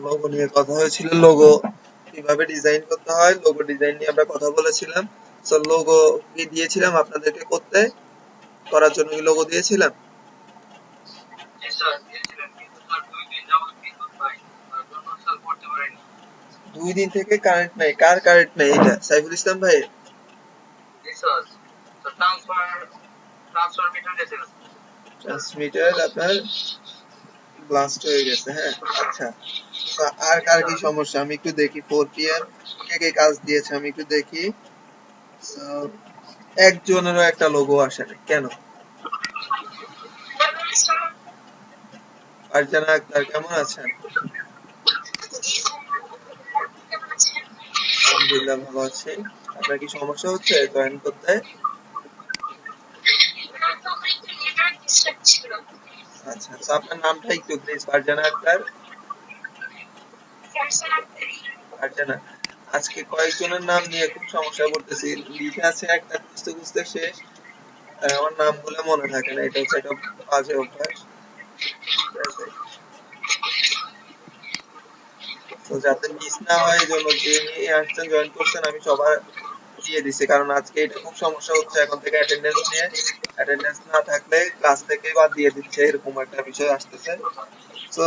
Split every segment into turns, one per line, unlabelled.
Logo নিয়ে কথা হয়েছিল, লোগো কিভাবে ডিজাইন করতে হয়, লোগো ডিজাইন নিয়ে আমরা কথা বলেছিলাম। তো লোগো কি দিয়েছিলাম আপনাদেরকে করতে, করার জন্য কি লোগো দিয়েছিলাম?
জি স্যার দিয়েছিলেন, কিন্তু স্যার 2 দিন যাবত বিদ্যুৎ নাই, তার জন্য স্যার করতে পারিনি।
2 দিন থেকে কারেন্ট নাই? কার কারেন্ট নাই এটা? সাইফুল ইসলাম ভাই?
জি স্যার, স্যার ট্রান্সফার মিটার গেছে না।
ট্রান্সমিটার আপনার ব্লাস্ট হয়ে গেছে, হ্যাঁ। আচ্ছা, তো আর
জি
কার কি
স্যার।
সমস্যা আমি একটু দেখি, 4 PM কে কে কাজ দিয়েছে আমি একটু দেখি। So, একজনেরও একটা লোগো আসে নাই কেন? ফারজানা আক্তার কেমন আছেন? আলহামদুলিল্লাহ ভালো আছি। আপনার কি সমস্যা হচ্ছে জয়েন করতে? আচ্ছা, তো আপনার নামটা একটু প্লিজ। ফারজানা আক্তার? ফারজানা, আজকে কয়েকজনের নাম নিয়ে খুব সমস্যায় পড়তেছি। লিখে আছে একটা, খুঁজতে খুঁজতে শেষ। আর আমার নামগুলো মনে থাকে না, এটা হচ্ছে একটা বাজে অভ্যাস। ঠিক আছে? তো যাতে মিস না হয় এই জন্য যে নিয়ে আসছেন, জয়েন করছেন, আমি সবার দিয়ে দিছি, কারণ আজকে এটা খুব সমস্যা হচ্ছে এখন থেকে অ্যাটেন্ডেন্স নিয়ে। অ্যাটেন্ডেন্স না থাকলে ক্লাস থেকে বাদ দিয়ে দিচ্ছে, এরকম একটা বিষয় আসতেছে। তো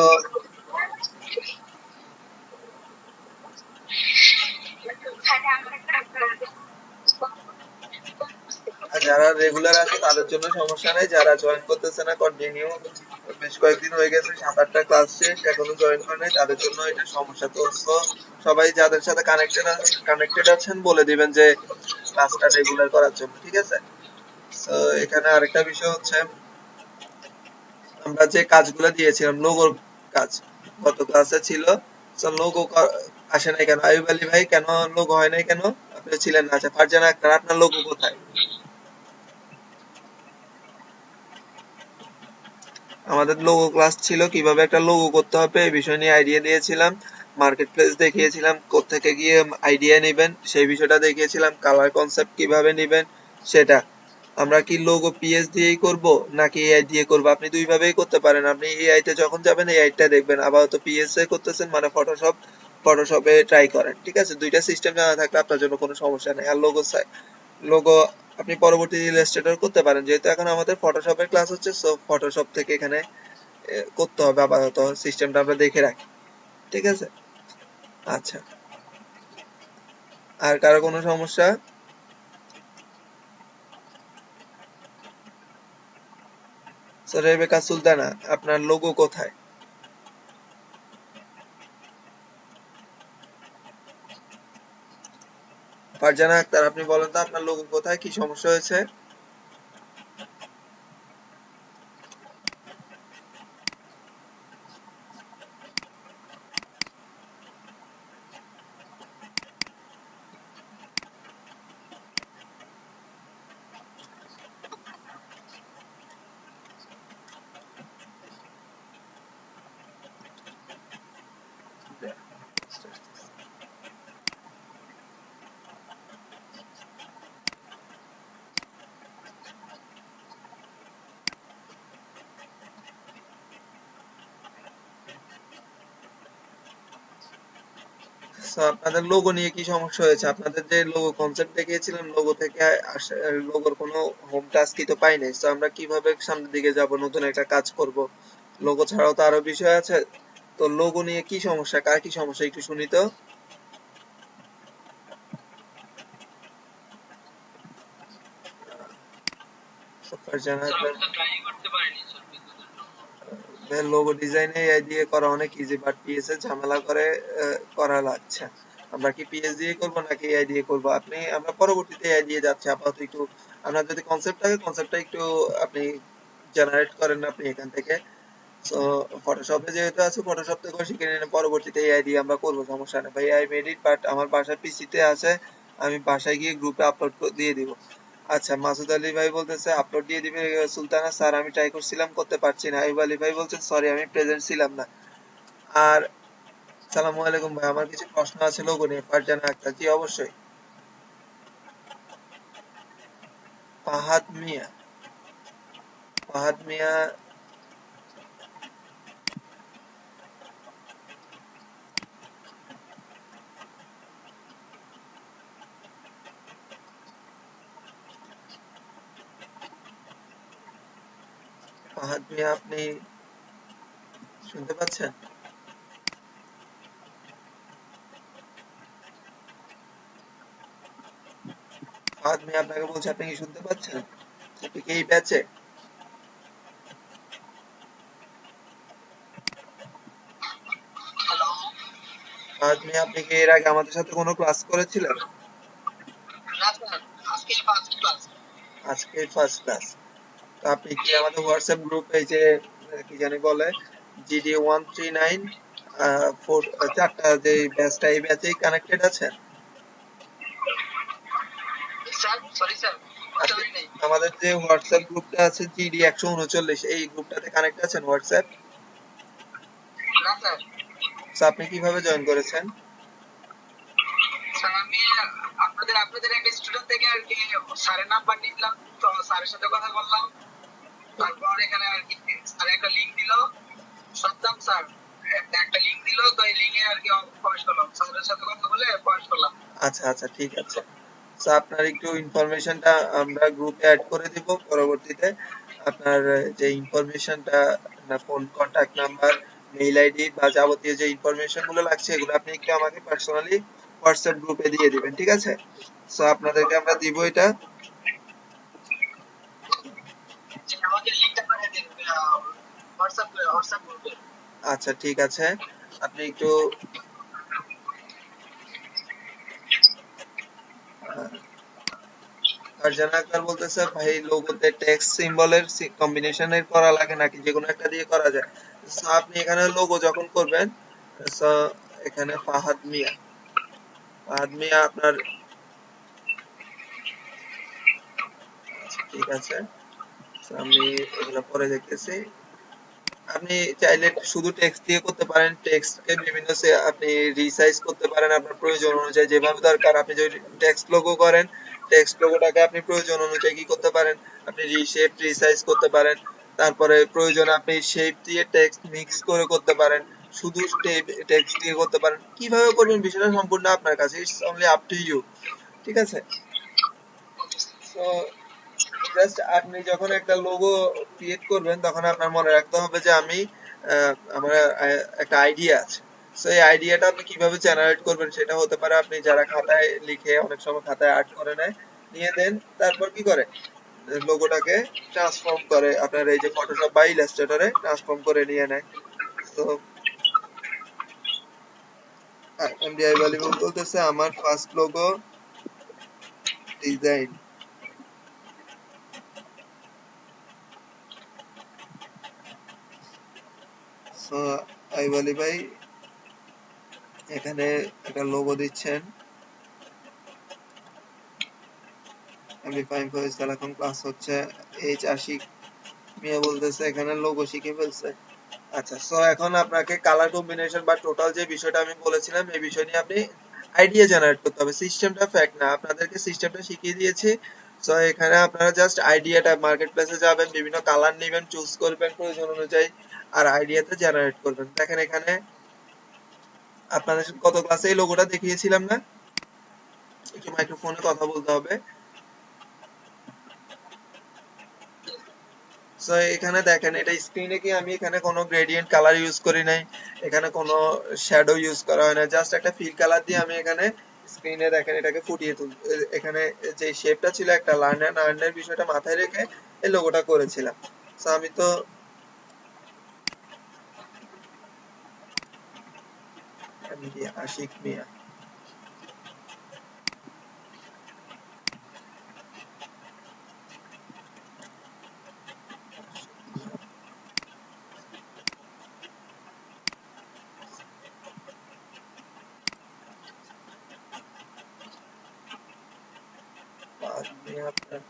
যারা রেগুলার আছে তাদের জন্য সমস্যা নেই, যারা জয়েন করতেছে না কন্টিনিউ, বেশ কয়েকদিন হয়ে গেছে, 7-8টা ক্লাস শেষ, এখনো জয়েন করে নাই, তাদের জন্য এটা সমস্যা। তো সবাই যাদের সাথে কানেক্টেড আছেন বলে দিবেন যে ক্লাসটা রেগুলার করার জন্য, ঠিক আছে? তো এখানে আরেকটা বিষয় হচ্ছে, আমরা যে কাজগুলো দিয়েছিলাম লোগোর কাজ গত ক্লাসে ছিল, তো লোগো আসে নাই কেন? আয়ুব আলী ভাই কেন লোগো হয় নাই কেন? আপনি ছিলেন না। আচ্ছা, ফারজানা আক্তার আপনার লোগো কোথায়? আমাদের লোগো ক্লাস ছিল, কিভাবে একটা লোগো করতে হবে এই বিষয় নিয়ে আইডিয়া দিয়েছিলাম, মার্কেট প্লেস দেখিয়েছিলাম, কোত্থেকে গিয়ে আইডিয়া নেবেন সেই বিষয়টা দেখিয়েছিলাম, কালার কনসেপ্ট কিভাবে নেবেন সেটা। আমরা কি লোগো পিএস দিয়েই করব নাকি এআই দিয়ে করব? আপনি দুই ভাবেই করতে পারেন। আপনি এআই তে যখন যাবেন এআই টা দেখবেন, আপাতত পিএস এ করতেছেন মানে ফটোশপে ট্রাই করেন, ঠিক আছে? দুইটা সিস্টেম জানা থাকলে আপনার জন্য কোনো সমস্যা নেই। আর লোগো আপনি পরবর্তী ইলাস্ট্রেটর করতে পারেন, যেহেতু এখন আমাদের ফটোশপের ক্লাস হচ্ছে, সো ফটোশপ থেকে এখানে করতে হবে। আপাতত সিস্টেমটা আমরা দেখে রাখি, ঠিক আছে? আচ্ছা, আর কারো কোনো সমস্যা? স্যার রেবেকা সুলতানা, আপনার লোগো কোথায়? ফারজানা আক্তার, আপনি বলেন তো আপনার লোগো কোথায়, কি সমস্যা হয়েছে? আপনাদের লোগো নিয়ে কি সমস্যা হয়েছে? আপনাদের যে লোগো কনসেপ্ট দেখিয়েছিলাম, লোগো থেকে লোগোর কোনো হোম টাস্কই তো পাই নাই। তো আমরা কিভাবে সামনের দিকে যাব, নতুন একটা কাজ করব? লোগো ছাড়াও তো আরো বিষয় আছে। তো লোগো নিয়ে কি সমস্যা, কার কি সমস্যা একটু শুনি তো। ফারজানা
স্যার
আক্তার,
আমি তো ট্রাই করতে পারিনি স্যার বিদ্যুতের জন্য।
লোগো ডিজাইনে এআই দিয়ে করা অনেক ইজি, বাট পিএস এ ঝামেলা করে করা লাগছে। আমরা কি পিএস দিয়ে করব নাকি এআই দিয়ে করব? আমরা পরবর্তীতে এআই দিয়ে যাচ্ছি, আপাতত একটু আপনার যদি কনসেপ্ট থাকে, কনসেপ্টটা একটু আপনি জেনারেট করেন আপনি এখান থেকে। তো ফটোশপে যেহেতু আছে, ফটোশপ থেকেও শিখে নিন, পরবর্তীতে এআই দিয়ে আমরা করবো, সমস্যা নেই ভাই। আই মেড ইট, বাট আমার বাসার পিসিতে আছে, আমি বাসায় গিয়ে গ্রুপে আপলোড দিয়ে দিব। আচ্ছা, মাসুদ আলী ভাই বলতেছে আপলোড দিয়ে দিবে সুলতানা স্যার, আমি ট্রাই করছিলাম করতে পারছি না। আইব আলী ভাই বলছেন সরি আমি প্রেজেন্ট ছিলাম না। আর সালামু আলাইকুম ভাই, আমার কিছু প্রশ্ন আছে লোগো নিয়ে। ফারজানা আক্তার, জি অবশ্যই। ফাহাদ মিয়া, ফাহাদ মিয়া ফাহাদ মিয়া, আপনি শুনতে পাচ্ছেন? ফাহাদ মিয়া, আপনাকে বলছি, আপনি কি শুনতে পাচ্ছেন? আপনি কি এই ব্যাচে?
হ্যালো।
ফাহাদ মিয়া, আপনি কি এর আগে আমাদের সাথে কোনো ক্লাস করেছিলেন?
না স্যার, আজকে ফার্স্ট ক্লাস।
আজকে ফার্স্ট ক্লাস? তো আপনি কি
জি।
আমাদের হোয়াটসঅ্যাপ গ্রুপে যে কি জানি বলে GD139 চারটা যে ব্যাচটা, এই ব্যাচেই কানেক্টেড আছেন?
স্যার, সরি স্যার, বুঝতে
আপনি
পারি নাই।
আমাদের যে হোয়াটসঅ্যাপ গ্রুপটা আছে GD139, এই গ্রুপটাতে কানেক্ট আছেন হোয়াটসঅ্যাপ?
না স্যার।
আপনি কিভাবে জয়েন করেছেন?
স্যার, আমি আপনাদের আপনাদের একটা স্টুডেন্ট থেকে আর কি স্যারের নাম্বার নিলাম, তো স্যারের সাথে কথা বললাম। তারপর এখানে আর কি স্যার একটা লিংক দিল, সত্যাম স্যার একটা লিংক দিল, তো এই লিংকে আর কি প্রবেশ করলাম, স্যারের সাথে কথা বলে প্রবেশ করলাম।
আচ্ছা আচ্ছা, ঠিক আছে। আপনার একটু ইনফরমেশনটা আমরা গ্রুপে অ্যাড করে দিব পরবর্তীতে। আপনার যে ইনফরমেশনটা, না phone contact number, mail ID বা যাবতীয় যে ইনফরমেশন গুলো লাগছে, এগুলো আপনি একটু আমাকে পার্সোনালি হোয়াটসঅ্যাপ গ্রুপে দিয়ে দিবেন, ঠিক আছে? আপনাদেরকে আমরা দিব এটা।
যে আমাকে লিংকটা পাঠিয়ে দিন হোয়াটসঅ্যাপ গ্রুপে।
আচ্ছা, ঠিক আছে। আপনি একটু ফারজানা আক্তার বলতেছে, ভাই লোগোতে টেক্সট সিম্বলের কম্বিনেশনের করা লাগে নাকি যে কোনো একটা দিয়ে করা যায়? আপনি এখানে লোগো যখন করবেন, so এখানে ফাহাদ মিয়া আপনার, আচ্ছা, ঠিক আছে। আমি এগুলো পরে দেখতেছি। আপনি চাইলে শুধু টেক্সট দিয়ে করতে পারেন, টেক্সটকে বিভিন্ন আপনি রিসাইজ করতে পারেন আপনার প্রয়োজন অনুযায়ী, যেভাবে দরকার। আপনি যদি টেক্সট লোগো করেন, টেক্সট লোগোটাকে আপনি প্রয়োজন অনুযায়ী কি করতে পারেন, আপনি রিশেপ রিসাইজ করতে পারেন। তারপরে প্রয়োজনে আপনি শেপ দিয়ে টেক্সট মিক্স করে করতে পারেন, শুধু টেক্সট দিয়ে করতে পারেন। কিভাবে করবেন বিষয়টা সম্পূর্ণ আপনার কাছে, it's only up to you, ঠিক আছে? তো জাস্ট আপনি যখন একটা লোগো ক্রিয়েট করবেন, তখন আপনার মনে রাখতে হবে যে আমি আমার একটা আইডিয়া আছে। এই আইডিয়াটা আপনি কিভাবে জেনারেট করবেন, সেটা হতে পারে আপনি যারা খাতায় লিখে, অনেক সময় খাতায় আর্ট করে নেয়, নিয়ে দেন, তারপর কি করে লোগোটাকে ট্রান্সফর্ম করে আপনার এই যে ফটোশপ বা ইলাস্ট্রেটরে ট্রান্সফর্ম করে নিয়ে নেয়। তো এমডি আইভ্যালিবল বলতেছে, আমার ফার্স্ট লোগো ডিজাইন। সো আইভ্যালি ভাই এখানে একটা লোগো দিচ্ছেন। এমডি ফাইভ ফয়েজ এখন ক্লাস হচ্ছে। আশিক মিয়া বলতেছে এখানে লোগো শিখে ফেলছে। আচ্ছা, এখন আপনাকে কালার কম্বিনেশন বা টোটাল যে বিষয়টা আমি বলেছিলাম, এই বিষয় নিয়ে আপনি আইডিয়া জেনারেট করতে হবে। সিস্টেমটা ফ্যাক্ট না, আপনাদেরকে সিস্টেমটা শিখিয়ে দিয়েছি। এখানে আপনারা জাস্ট আইডিয়াটা, মার্কেট প্লেসে যাবেন, বিভিন্ন কালার নেবেন, চুজ করবেন প্রয়োজন অনুযায়ী, আর আইডিয়াতে জেনারেট করবেন। দেখেন এখানে আপনাদের কত ক্লাসে এই লোগোটা দেখিয়েছিলাম না? একটু মাইক্রোফোনে কথা বলতে হবে। এখানে দেখেন, এটা স্ক্রিনে কি আমি এখানে কোনো গ্রেডিয়েন্ট কালার ইউজ করি নাই, এখানে কোনো শ্যাডো ইউজ করা হয় না, জাস্ট একটা ফিল কালার দিয়ে আমি এখানে স্ক্রিনে দেখেন এটাকে ফুটিয়ে তুল, এখানে যে শেপটা ছিল একটা লার্নের বিষয়টা মাথায় রেখে এই লোগোটা করেছিলাম। আমি তো আশিক মিয়া, আপনার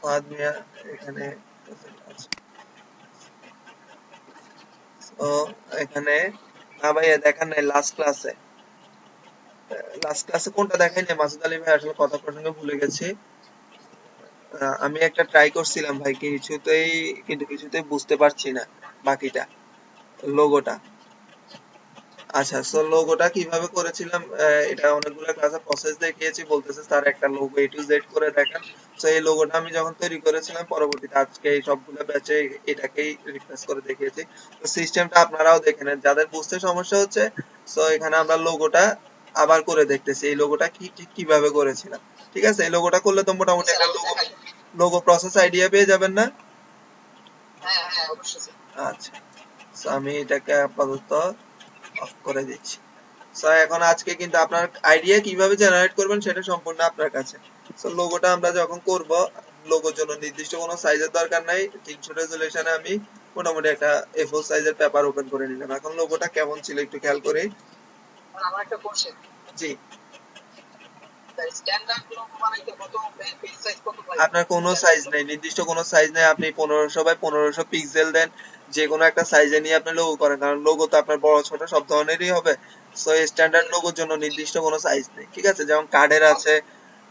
ফাহাদ মিয়া এখানে আছে। তো এখানে না ভাইয়া দেখান নাই লাস্ট ক্লাসে কোনটা দেখাই নাই মাসুদ আলী ভাই, আসলে কথা প্রসঙ্গে ভুলে গেছি। আমি একটা ট্রাই করছিলাম ভাই, কিছুতেই বুঝতে পারছি না বাকিটা লোগোটা। আচ্ছা, সো লোগোটা কিভাবে করেছিলাম, এটা অনেকগুলো ক্লাসে প্রসেস দেখিয়েছি, বলতেছে স্যার একটা লোগো A to Z করে দেখান। সো এই লোগোটা আমি যখন তৈরি করেছিলাম, পরবর্তীতে আজকে এই সবগুলো ব্যাচে এটাকেই রিপ্লেস করে দেখিয়েছি। তো সিস্টেমটা আপনারাও দেখে নেন, যাদের বুঝতে সমস্যা হচ্ছে। সো এখানে আমরা লোগোটা আবার করে দেখতেছি, এই লোগোটা কি ঠিক কিভাবে করেছিলাম। ঠিক আছে, এই লোগোটা করলে তো মোটামুটি
স্যার
একটা
আমি
লোগো
দেখাই।
লোগো প্রসেস আইডিয়া পেয়ে যাবেন না?
হ্যাঁ হ্যাঁ অবশ্যই স্যার।
আচ্ছা, সো আমি এটাকে আপাতত অফ করে দিচ্ছি। সো এখন আজকে কিন্তু আপনার আইডিয়া কিভাবে জেনারেট করবেন সেটা সম্পূর্ণ আপনার কাছে। সো লোগোটা আমরা যখন করব, লোগোর জন্য নির্দিষ্ট কোনো সাইজের দরকার নাই। 300 রেজোলিউশনে আমি মোটামুটি একটা A4 সাইজের পেপার ওপেন করে নিলাম। এখন লোগোটা কেমন ছিল একটু খেয়াল করি।
আর আমার একটা কোশ্চেন,
জি,
স্ট্যান্ডার্ড লোগো বানাইতে কত পেজ সাইজ কত লাগবে?
আপনার কোনো সাইজ
স্ট্যান্ডার্ড লোগো।
নাই, নির্দিষ্ট কোনো সাইজ নাই। আপনি 1500 বাই 1500 পিক্সেল দেন, যে কোনো একটা সাইজে নিয়ে আপনি লোগো করেন, কারণ লোগো তো আপনার বড় ছোট সব ধরনেরই হবে। সো স্ট্যান্ডার্ড লোগোর জন্য নির্দিষ্ট কোনো সাইজ নেই, ঠিক আছে? যেমন কার্ডের আছে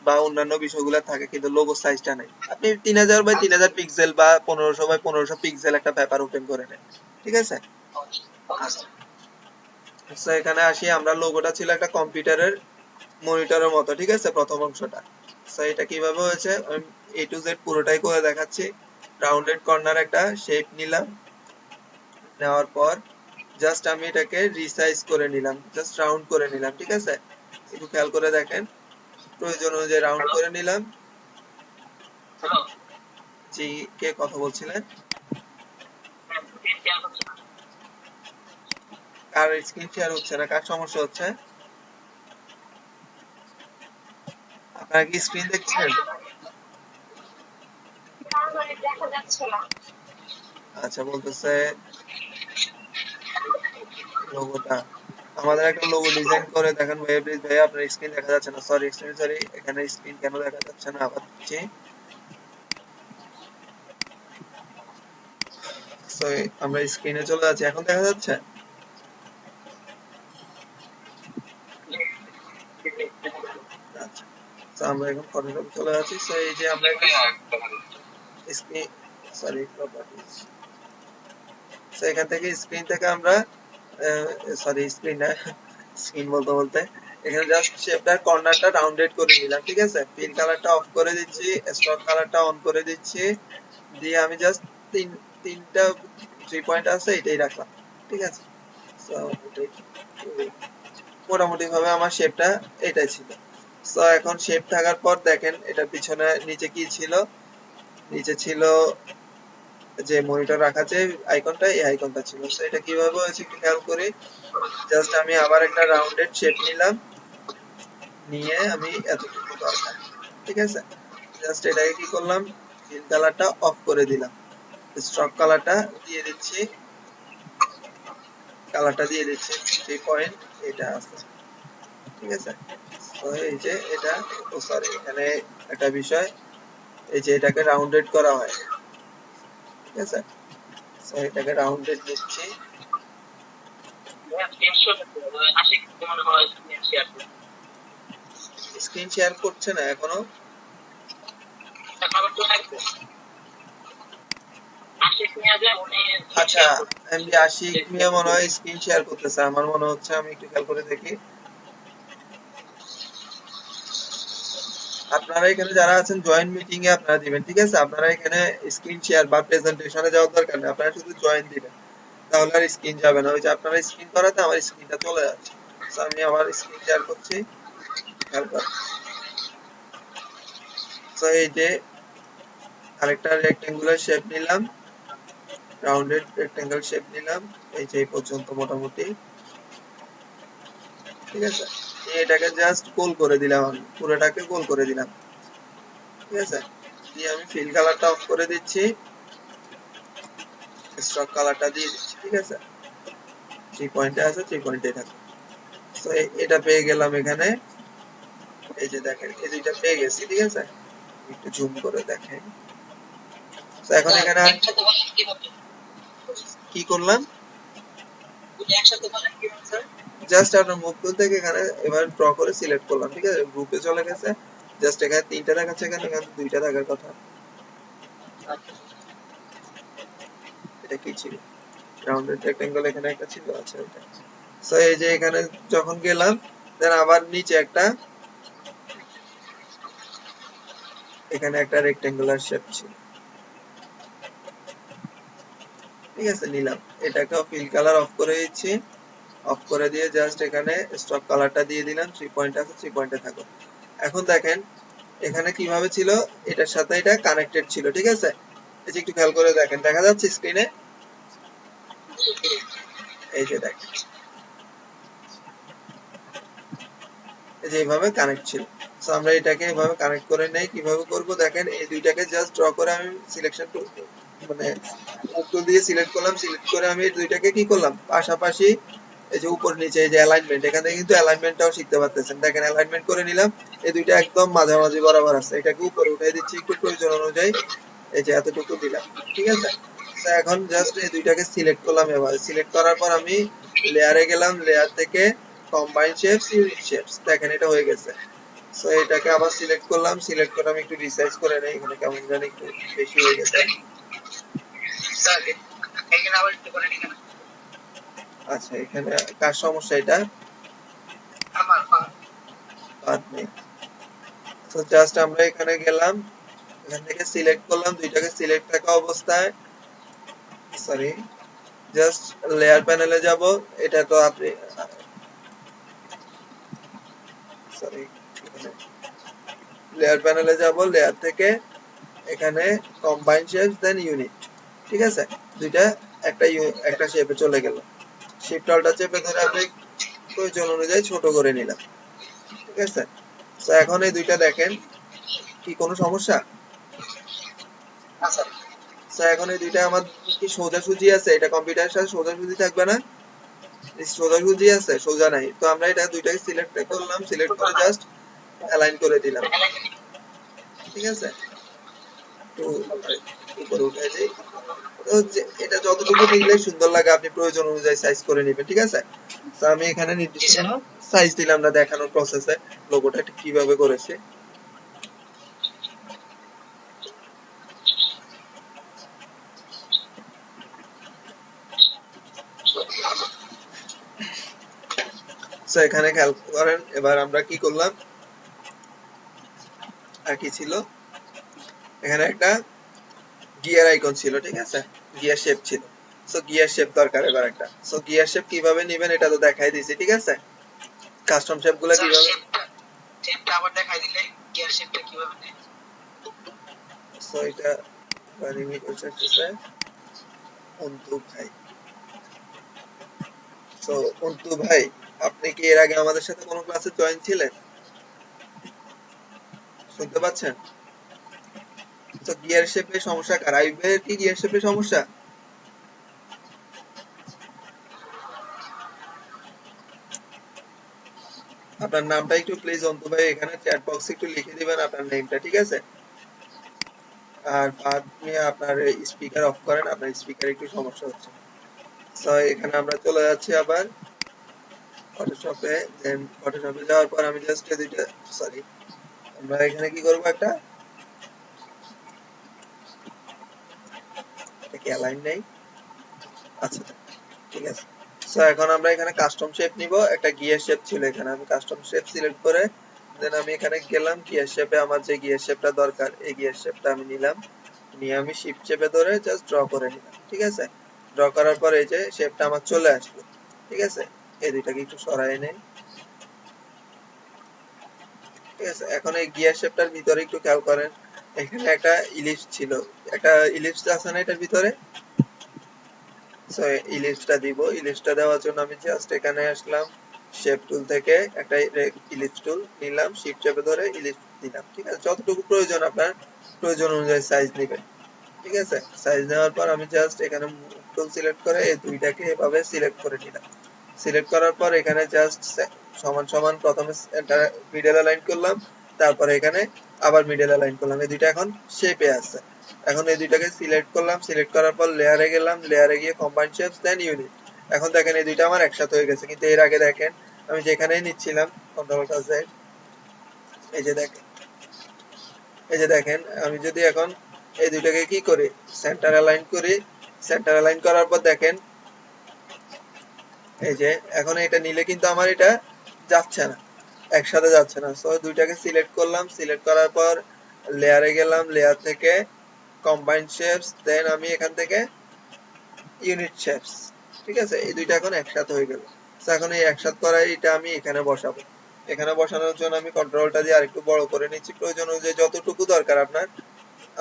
বা অন্যান্য বিষয়গুলো থাকে, কিন্তু লোগো সাইজটা নাই। আপনি 3000 বাই
আচ্ছা
3000 পিক্সেল বা 1500 বাই 1500 পিক্সেল একটা পেপার ওপেন করে নেন, ঠিক আছে?
ওকে ওকে
আচ্ছা,
স্যার।
সো এখানে আসি, আমরা লোগোটা ছিল একটা কম্পিউটারের মনিটরের মতো, ঠিক আছে, প্রথম অংশটা। সো এটা কিভাবে হয়েছে আমি A to Z পুরোটাই করে দেখাচ্ছি। রাউন্ডেড কর্নার একটা শেপ নিলাম, নেওয়ার পর জাস্ট আমি এটাকে রিসাইজ করে নিলাম, জাস্ট রাউন্ড করে নিলাম, ঠিক আছে? একটু খেয়াল করে দেখেন, প্রয়োজন অনুযায়ী রাউন্ড
হ্যালো
করে নিলাম।
হ্যালো।
জি, কে কথা বলছিলেন?
হ্যাঁ স্ক্রিন শেয়ার হচ্ছে না।
কার স্ক্রিন শেয়ার হচ্ছে না, কার সমস্যা হচ্ছে? আপনারা কি স্ক্রিন দেখছেন?
আমার দেখা যাচ্ছে না।
আচ্ছা, বলতেছে লোগোটা, আমাদের একটা লোগো ডিজাইন করে দেখেন ভাইয়া, প্লিজ ভাইয়া আপনার স্ক্রিন দেখা যাচ্ছে না, সরি সরি, এখানে স্ক্রিন কেন দেখা যাচ্ছে না, আবার দিচ্ছি। সো আমরা স্ক্রিনে চলে যাচ্ছি, এখন দেখা যাচ্ছে? আচ্ছা, তো আমরা এখন ফটোশপে চলে যাচ্ছি। সো এই যে আমরা একটা স্ক্রিন, সরি, প্রপার্টিজ। সো এখান থেকে স্ক্রিন থেকে আমরা, সরি স্ক্রিন না, স্ক্রিন বলতে বলতে এখানে জাস্ট শেপটার কর্নারটা রাউন্ডেড করে নিলাম, ঠিক আছে? ফিল কালারটা অফ করে দিচ্ছি, স্ট্রোক কালারটা অন করে দিচ্ছি, দিয়ে আমি জাস্ট তিনটা 3 পয়েন্ট আছে এটাই রাখলাম, ঠিক আছে? সো মোটামুটি ভাবে আমার শেপটা এটাই ছিল। সো এখন শেপ থাকার পর দেখেন এটা পিছনে নিচে কি ছিল, নিচে ছিল যে মনিটর রাখা যে আইকনটা, এই আইকনটা ছিল। সো এটা কিভাবে হয়েছে একটু খেয়াল করি, জাস্ট আমি আবার একটা রাউন্ডেড শেপ নিলাম, নিয়ে আমি এতটুকু দরকার, ঠিক আছে? জাস্ট এটাকে কি করলাম, ফিল কালারটা অফ করে দিলাম, স্ট্রোক কালারটা দিয়ে দিচ্ছি, কালারটা দিয়ে দিচ্ছি 3 পয়েন্ট, এটা আছে, ঠিক আছে? তো এই যে এটা, ও সরি, এখানে একটা বিষয়, এই যে এটাকে রাউন্ডেড করা হয়, ঠিক আছে? সো এটাকে রাউন্ডেড নিচ্ছি।
স্ক্রিনশট আশিক মনে হয় স্ক্রিন শেয়ার করছে।
স্ক্রিন শেয়ার করছে না এখনো?
এখন আবার চলে আসছে। আশিক নিয়ে যায় উনি স্ক্রিন
আচ্ছা,
শেয়ার করছে।
এমডি আশিক মিয়া মনে হয় স্ক্রিন শেয়ার করতেছে, আমার মনে হচ্ছে, আমি একটু খেয়াল করে দেখি। আপনারা এখানে যারা আছেন জয়েন মিটিং এ আপনারা দিবেন, ঠিক আছে? আপনারা এখানে স্ক্রিন শেয়ার বা প্রেজেন্টেশনে যাওয়ার দরকার নেই, আপনারা শুধু জয়েন দিবেন, তাহলে আর স্ক্রিন যাবে না। ওই যে আপনারা স্ক্রিন করাতে আমার স্ক্রিনটা চলে যাচ্ছে। So আমি আবার স্ক্রিন শেয়ার করছি, খেয়াল করেন। So এই যে আরেকটা রেক্টেঙ্গুলার শেপ নিলাম, রাউন্ডেড রেক্টেঙ্গেল শেপ নিলাম, এই যে এই পর্যন্ত মোটামুটি, ঠিক আছে? এটাকে জাস্ট গোল করে দিলাম, আমি পুরোটাকে গোল করে দিলাম, ঠিক আছে? দিয়ে আমি ফিল কালারটা অফ করে দিচ্ছি, স্ট্রোক কালারটা দিয়ে দিচ্ছি, ঠিক আছে? 3 পয়েন্টে আছে, 3 পয়েন্টে থাকবে। তো এটা পেয়ে গেলাম এখানে, এই যে দেখেন এই দুইটা পেয়ে গেছি, ঠিক আছে? একটু জুম করে দেখেন। তো এখন
স্যার
এখানে আর
একসাথে বলেন কিভাবে?
কি করলাম,
দুটো একসাথে বলেন কিভাবে স্যার?
জাস্ট আপনার মুভ টুল থেকে এখানে এবার ড্র করে সিলেক্ট করলাম, ঠিক আছে? গ্রুপে চলে গেছে, জাস্ট এখানে 3টা দেখাচ্ছে, এখানে এখানে 2টা থাকার কথা।
আচ্ছা।
এটা কি ছিল? রাউন্ডেড রেক্টেঙ্গল এখানে একটা ছিল, আচ্ছা এটা। সো এই যে এখানে যখন গেলাম, দেন আবার নিচে একটা, এখানে একটা রেক্টেঙ্গুলার শেপ ছিল, ঠিক আছে, নিলাম। এটাকেও ফিল কালার অফ করে দিচ্ছি, অফ করে দিয়ে জাস্ট এখানে স্টক কালারটা দিয়ে দিলাম, 3 পয়েন্ট আছে, 3 পয়েন্টে থাকো। এখন দেখেন এখানে কিভাবে ছিল, এটার সাথে এটা কানেক্টেড ছিল, ঠিক আছে। এই যে একটু খেয়াল করে দেখেন, দেখা যাচ্ছে স্ক্রিনে, এই যে দেখেন, এই যে এইভাবে কানেক্ট ছিল। সো আমরা এটাকে এভাবে কানেক্ট করে নেই, কিভাবে করব দেখেন, এই দুইটাকে জাস্ট ড্র করে আমি সিলেকশন টুল, মানে টুল দিয়ে সিলেক্ট করলাম, সিলেক্ট করে আমি এই দুইটাকে কি করলাম পাশাপাশি, এই যে উপর নিচে এই যে অ্যালাইনমেন্ট, এখানে কিন্তু অ্যালাইনমেন্টটাও শিখতে পারতেছেন, দেখেন অ্যালাইনমেন্ট করে নিলাম, এই দুইটা একদম মাঝামাঝি বরাবর আছে, এটাকে উপরে উঠাই দিচ্ছি একটু প্রয়োজন অনুযায়ী, এই যে এতটুকু দিলাম, ঠিক আছে। তো এখন জাস্ট এই দুইটাকে সিলেক্ট করলাম, এবার সিলেক্ট করার পর আমি লেয়ারে গেলাম, লেয়ার থেকে কম্বাইন শেপস, ইউনিট শেপস, দেখেন এটা হয়ে গেছে। সো এটাকে আবার সিলেক্ট করলাম, সিলেক্ট করে আমি একটু রিসাইজ করে নেই, এখানে কেমন জানি একটু বেশি হয়ে গেছে।
স্যার এখানে আবার একটু করে নিন।
আচ্ছা এখানে কার সমস্যা এটা?
আমার
বাদ নেই। তো জাস্ট আমরা এখানে গেলাম, এখান থেকে সিলেক্ট করলাম, দুইটাকে সিলেক্ট থাকা অবস্থায়, সরি, জাস্ট লেয়ার প্যানেলে যাব, এটা তো আপনি, সরি, লেয়ার প্যানেলে যাব, লেয়ার থেকে এখানে কম্বাইন শেপস দেন ইউনিট, ঠিক আছে, দুইটা একটা শেপে চলে গেল। শিফট অল্টার চেপে ধরে আপনি প্রয়োজন অনুযায়ী ছোট করে নিলাম, ঠিক আছে। তো এখন এই দুইটা দেখেন, কি কোনো সমস্যা?
আচ্ছা
তো এখন এই দুইটা আমার কি সোজাসুজি আছে? এটা কম্পিউটারের সাথে সোজাসুজি থাকবে না? সোজাসুজি আছে? সোজা নাই। তো আমরা এটা দুইটাকে সিলেক্ট করলাম, সিলেক্ট করে জাস্ট অ্যালাইন করে দিলাম, ঠিক আছে। তো উপরে উঠে যাই, তো এটা যতটুকু নিলে সুন্দর লাগে আপনি প্রয়োজন অনুযায়ী সাইজ করে নেবেন, ঠিক আছে। তো আমি এখানে নির্দিষ্ট কোনো সাইজ দিলাম না দেখানোর প্রসেসে, লোগোটা ঠিক কিভাবে করেছে। তো এখানে খেয়াল করেন, এবার আমরা কি করলাম, আর কি ছিল, এখানে একটা গিয়ার আইকন ছিল, ঠিক আছে, গিয়ার শেপ ছিল। সো গিয়ার শেপ দরকার এবার একটা। সো গিয়ার শেপ কিভাবে নেবেন এটা তো দেখাই দিয়েছি, ঠিক আছে। কাস্টম শেপ গুলো
স্যার
কিভাবে,
শেপটা আবার দেখাই দিলে গিয়ার শেপটা কিভাবে নেয়।
সো এটা রিমি করছে অন্তু ভাই। সো অন্তু ভাই, আপনি কি এর আগে আমাদের সাথে কোনো ক্লাসে জয়েন ছিলেন? শুনতে পাচ্ছেন? তো গিয়ার শেপে সমস্যা কার? আইয়ুব ভাইয়ের কি গিয়ার শেপে সমস্যা? আপনার নামটা একটু প্লিজ অন্তু ভাই এখানে চ্যাট বক্সে একটু লিখে দিবেন আপনার নেমটা, ঠিক আছে। আর বাদ নিয়ে আপনার স্পিকার অফ করেন, আপনার স্পিকারে একটু সমস্যা হচ্ছে। সো এখানে আমরা চলে যাচ্ছি আবার ফটোশপে, দেন ফটোশপে যাওয়ার পর আমি জাস্ট দুইটা, সরি, আমরা এখানে কি করব, একটা, এটা কি অ্যালাইন নেই, আচ্ছা ঠিক আছে। সো এখন আমরা এখানে কাস্টম শেপ নিব, একটা গিয়ার শেপ ছিল এখানে, আমি কাস্টম শেপ সিলেক্ট করে দেন আমি এখানে গেলাম, গিয়ার শেপে আমার যে গিয়ার শেপটা দরকার এই গিয়ার শেপটা আমি নিলাম, নিয়ে আমি শিফট চেপে ধরে জাস্ট ড্র করে নিলাম, ঠিক আছে। ড্র করার পর এই যে শেপটা আমার চলে আসলো, ঠিক আছে। এই দুইটাকে একটু সরাই নেই, ঠিক আছে। এখন এই গিয়ার শেপটার ভিতরে একটু খেয়াল করেন, এখানে একটা ইলিপস ছিল, একটা ইলিপস আছে না এটার ভিতরে। সো ইলিপসটা দিব, ইলিপসটা দেওয়ার জন্য আমি জাস্ট এখানে আসলাম, শেপ টুল থেকে একটা ইলিপস টুল নিলাম, শিফট চেপে ধরে ইলিপস দিলাম, ঠিক আছে। যতটুকু প্রয়োজন আপনার প্রয়োজন অনুযায়ী সাইজ নেবেন, ঠিক আছে। সাইজ নেওয়ার পর আমি জাস্ট এখানে টুল সিলেক্ট করে এই দুইটাকে এভাবে সিলেক্ট করে নিলাম। সিলেক্ট করার পর এখানে জাস্ট সমান সমান প্রথমে মিডল অ্যালাইন করলাম, তারপরে এখানে আবার মিডল অ্যালাইন করলাম, এই দুইটা এখন শেপে আছে। এখন এই দুইটাকে সিলেক্ট করলাম, সিলেক্ট করার পর লেয়ারে গেলাম, লেয়ারে গিয়ে কম্বাইন শেপস দেন ইউনিট। এখন দেখেন এই দুইটা আমার একসাথে হয়ে গেছে, কিন্তু এর আগে দেখেন আমি যেখানেই নিচ্ছিলাম কন্ট্রোল কাজে, এই যে দেখেন, এই যে দেখেন আমি যদি এখন এই দুইটাকে কি করি, সেন্টার অ্যালাইন করি, সেন্টার অ্যালাইন করার পর দেখেন এই যে এখন এটা নিলে কিন্তু আমার এটা যাচ্ছে না, একসাথে যাচ্ছে না। সো দুইটাকে সিলেক্ট করলাম, সিলেক্ট করার পর লেয়ারে গেলাম, লেয়ার থেকে কম্বাইন শেপস, দেন আমি এখান থেকে ইউনিট শেপস, ঠিক আছে, এই দুইটা এখন একসাথে হয়ে গেল। তো এখন এই একসাথে করা এটা আমি এখানে বসাবো। এখানে বসানোর জন্য আমি কন্ট্রোলটা দিয়ে আরেকটু বড় করে নিচ্ছি, প্রয়োজন অনুযায়ী যতটুকু দরকার আপনার,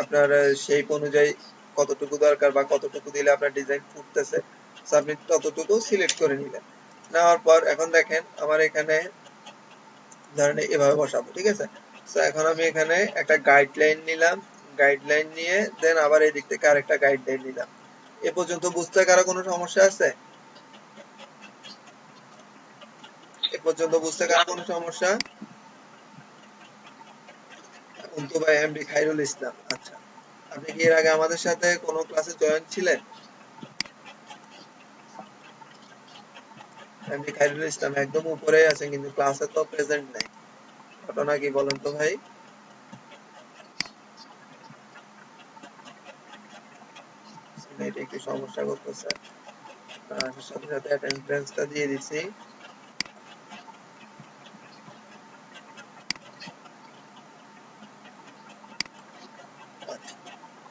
আপনার শেপ অনুযায়ী কতটুকু দরকার বা কতটুকু দিলে আপনার ডিজাইন ফুটতেছে, তো আপনি ততটুকু সিলেক্ট করে নিলেন। নেওয়ার পর এখন দেখেন আমার এখানে ধরেন এভাবে বসাবো, ঠিক আছে। তো এখন আমি এখানে একটা গাইডলাইন নিলাম, গাইডলাইন নিয়ে দেন আবার এই দিক থেকে আরেকটা গাইডলাইন নিলাম। এ পর্যন্ত বুঝতে কারো কোনো সমস্যা আছে? এ পর্যন্ত বুঝতে কারো কোনো সমস্যা? অন্তু ভাই, এমডি খাইরুল ইসলাম। আচ্ছা, আপনি কি এর আগে আমাদের সাথে কোনো ক্লাসে জয়েন ছিলেন? এমডি খাইরুল ইসলাম একদম উপরেই আছেন কিন্তু ক্লাসে তো প্রেজেন্ট নাই, ঘটনা কি বলেন তো ভাই? এটা একটু সমস্যা করতেছে। আসার সাথে সাথে অ্যাটেন্ডেন্সটা দিয়ে দিছি। আচ্ছা,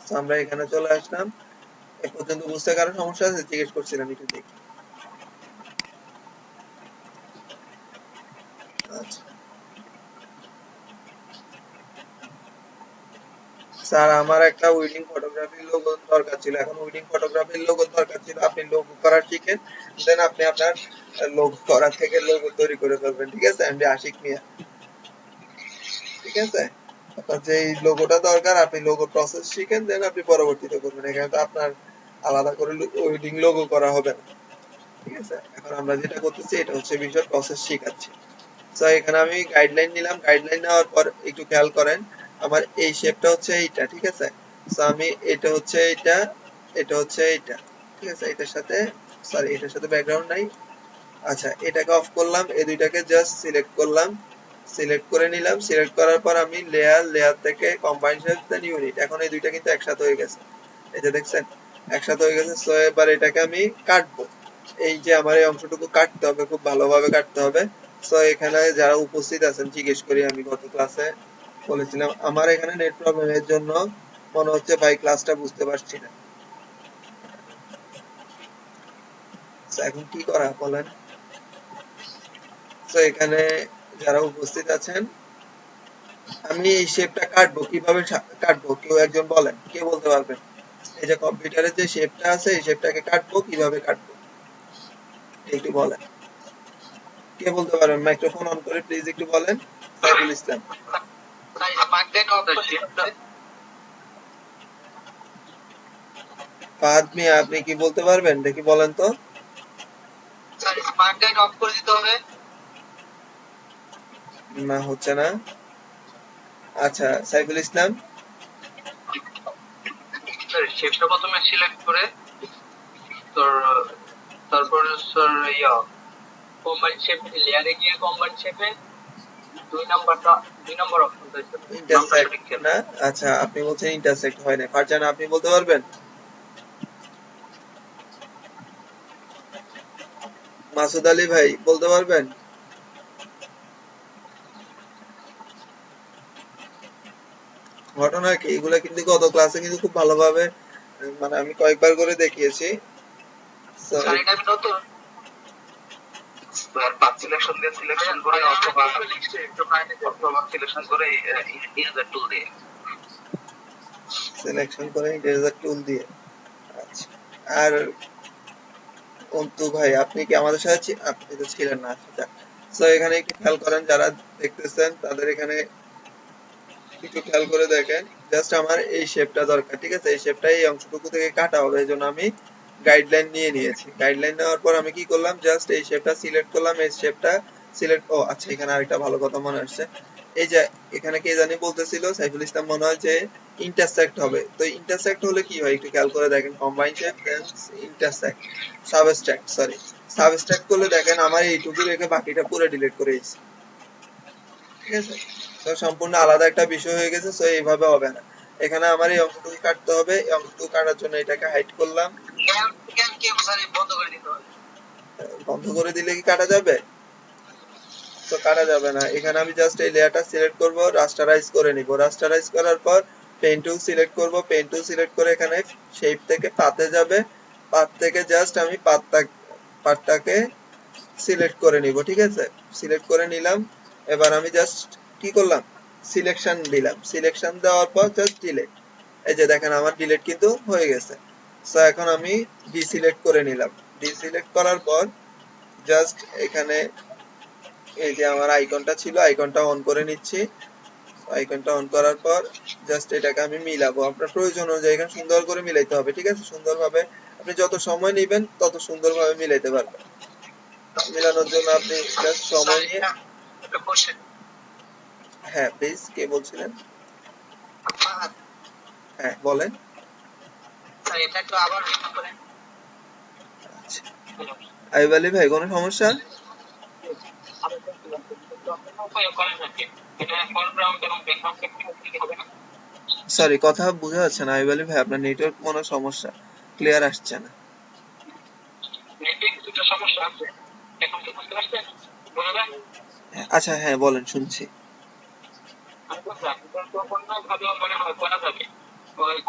তো আমরা এখানে চলে আসলাম। এ পর্যন্ত বুঝতে কারো সমস্যা আছে জিজ্ঞেস করছিলাম, একটু দেখি। আচ্ছা স্যার, আমার একটা ওয়েডিং ফটোগ্রাফির লোগো দরকার ছিল। এখন ওয়েডিং ফটোগ্রাফির লোগো দরকার ছিল, আপনি লোগো করা শিখেন, দেন আপনি আপনার লোগো করা থেকে লোগো তৈরি করে ফেলবেন, ঠিক আছে? এমডি আশিক মিয়া, ঠিক আছে? আপনার যে লোগোটা দরকার, আপনি লোগো প্রসেস শিখেন, দেন আপনি পরবর্তীতে করবেন। এখানে তো আপনার আলাদা করে ওয়েডিং লোগো করা হবে না, ঠিক আছে? এখন আমরা যেটা করতেছি এটা হচ্ছে ভিজুয়াল প্রসেস শিখাচ্ছি। তো এখানে আমি গাইডলাইন নিলাম, গাইডলাইন নেওয়ার পর একটু খেয়াল করেন, আমার এই শেপটা হচ্ছে এইটা, ঠিক আছে? তো আমি এটা হচ্ছে এইটা, এটা হচ্ছে এইটা, ঠিক আছে? এটার সাথে, সরি এটার সাথে ব্যাকগ্রাউন্ড নাই। আচ্ছা, এটাকে অফ করলাম, এই দুইটাকে জাস্ট সিলেক্ট করলাম, সিলেক্ট করে নিলাম। সিলেক্ট করার পর আমি লেয়ার, লেয়ার থেকে কম্বাইন শেপস দেন ইউনিট, এখন এই দুইটা কিন্তু একসাথে হয়ে গেছে, এই যে দেখছেন একসাথে হয়ে গেছে। সো এবার এটাকে আমি কাটবো, এই যে আমার এই অংশটুকু কাটতে হবে, খুব ভালোভাবে কাটতে হবে। সো এখানে যারা উপস্থিত আছেন জিজ্ঞেস করি, আমি গত ক্লাসে বলেছিলাম আমার এখানে নেট প্রবলেমের জন্য মনে হচ্ছে ভাই ক্লাসটা বুঝতে পারছি না। তো এখন কি করা বলেন? তো এখানে যারা উপস্থিত আছেন, আমি এই শেপটা কাটবো কিভাবে, কাটবো কেউ একজন বলেন, কে বলতে পারবেন? এই যে কম্পিউটারের যে শেপটা আছে এই শেপটাকে কাটবো কিভাবে কাটবো একটু বলেন, কে বলতে পারবেন? মাইক্রোফোন অন করে প্লিজ একটু বলেন। সাইফুল ইসলাম। ফাহাদ মিয়া, আপনি কি বলতে পারবেন? দেখি বলেন তো।
স্যার স্মার্ট গাইড অফ করে দিতে হবে।
না, হচ্ছে না। আচ্ছা, সাইফুল ইসলাম।
স্যার শেপটা প্রথমে সিলেক্ট করে তোর তারপরে স্যার কম্বাইন শেপ লেয়ারে গিয়ে কম্বাইন শেপে দুই নাম্বার অপশনটা নামটা
ইন্টারসেক্ট
সঠিক ছিল
না? আচ্ছা, আপনি বলছেন ইন্টারসেক্ট হয় না। ফারজান, আপনি বলতে পারবেন? মাসুদ আলী ভাই বলতে পারবেন? ঘটনা কি, এগুলা কিন্তু গত ক্লাসে কিন্তু খুব ভালোভাবে মানে আমি কয়েকবার করে দেখিয়েছি। So,
স্যার এটা আমি নতুন পাঁচ সিলেকশন দিয়ে সিলেকশন করে অথবা সিলেকশন করে ইউজার টুল দিয়ে
সিলেকশন করে ইরেজার টুল দিয়ে। আচ্ছা, আর অন্তু ভাই আপনি কি আমাদের সাথে আপনি তো ছিলেন না। আচ্ছা, তো এখানে একটু খেয়াল করেন, যারা দেখতেছেন তাদের এখানে একটু খেয়াল করে দেখেন, জাস্ট আমার এই শেপটা দরকার, ঠিক আছে? এই শেপটা এই অংশটুকু থেকে কাটা হবে, এই জন্য আমি গাইডলাইন নিয়ে নিয়েছি। গাইডলাইন নেওয়ার পর আমি কি করলাম, জাস্ট এই শেপটা সিলেক্ট করলাম, এই শেপটা সিলেক্ট, ও আচ্ছা এখানে আরেকটা ভালো কথা মনে আসছে। এই যে এখানে কে জানি বলতেছিল, সাইফুল ইসলাম মনে হয়, যে ইন্টারসেক্ট হবে। তো ইন্টারসেক্ট হলে কি হয় একটু খেয়াল করে দেখেন, কম্বাইন শেপ দেন ইন্টারসেক্ট, সাবস্ট্রাক্ট, সরি সাবস্ট্রাক্ট করলে দেখেন আমার এইটুকু রেখে বাকিটা পুরো ডিলিট করে দিয়েছি, ঠিক আছে? তো সম্পূর্ণ আলাদা একটা বিষয় হয়ে গেছে। সো এইভাবে হবে না, এখানে আমার এই অংশটুকু কাটতে হবে। এই অংশটুকু কাটার জন্য এটাকে হাইড করলাম,
বন্ধ করে দিতে হবে।
বন্ধ করে দিলে কি কাটা যাবে? তো কাটা যাবে না। এখানে আমি জাস্ট এই লেয়ারটা সিলেক্ট করব, রাস্টারাইজ করে নিব। রাস্টারাইজ করার পর পেন টুল সিলেক্ট করব। পেন টুল সিলেক্ট করে এখানে শেপ থেকে পাতে যাবে। পাত থেকে জাস্ট আমি পাতটাকে সিলেক্ট করে নিব, ঠিক আছে? সিলেক্ট করে নিলাম। এবার আমি জাস্ট কি করলাম, সিলেকশন দিলাম। সিলেকশন দেওয়ার পর জাস্ট ডিলিট। এই যে দেখেন আমার ডিলিট কিন্তু হয়ে গেছে। সো এখন আমি ডিসিলেক্ট করে নিলাম। ডিসিলেক্ট করার পর জাস্ট এখানে এই যে আমার আইকনটা ছিল, আইকনটা অন করে নিচ্ছি। আইকনটা অন করার পর জাস্ট এটাকে আমি মিলাবো। আপনার প্রয়োজন অনুযায়ী এখানে সুন্দর করে মিলাইতে হবে, ঠিক আছে? সুন্দরভাবে আপনি যত সময় নেবেন তত সুন্দরভাবে মিলাইতে পারবেন। মেলানোর জন্য আপনি জাস্ট
স্যার
সময় নিয়ে।
এটা একটা কোশ্চেন।
হ্যাঁ প্লিজ, কে বলছিলেন?
ফাহাদ
হ্যাঁ বলেন।
স্যার, এটা একটু আবার রিপিট করেন।
আচ্ছা, আইব আলী ভাই, কোনো সমস্যা? সরি, কথা বোঝা যাচ্ছে না আইব আলী ভাই, আপনার নেটওয়ার্ক মনে হয় সমস্যা, ক্লিয়ার আসছে না। আচ্ছা হ্যাঁ বলেন, শুনছি।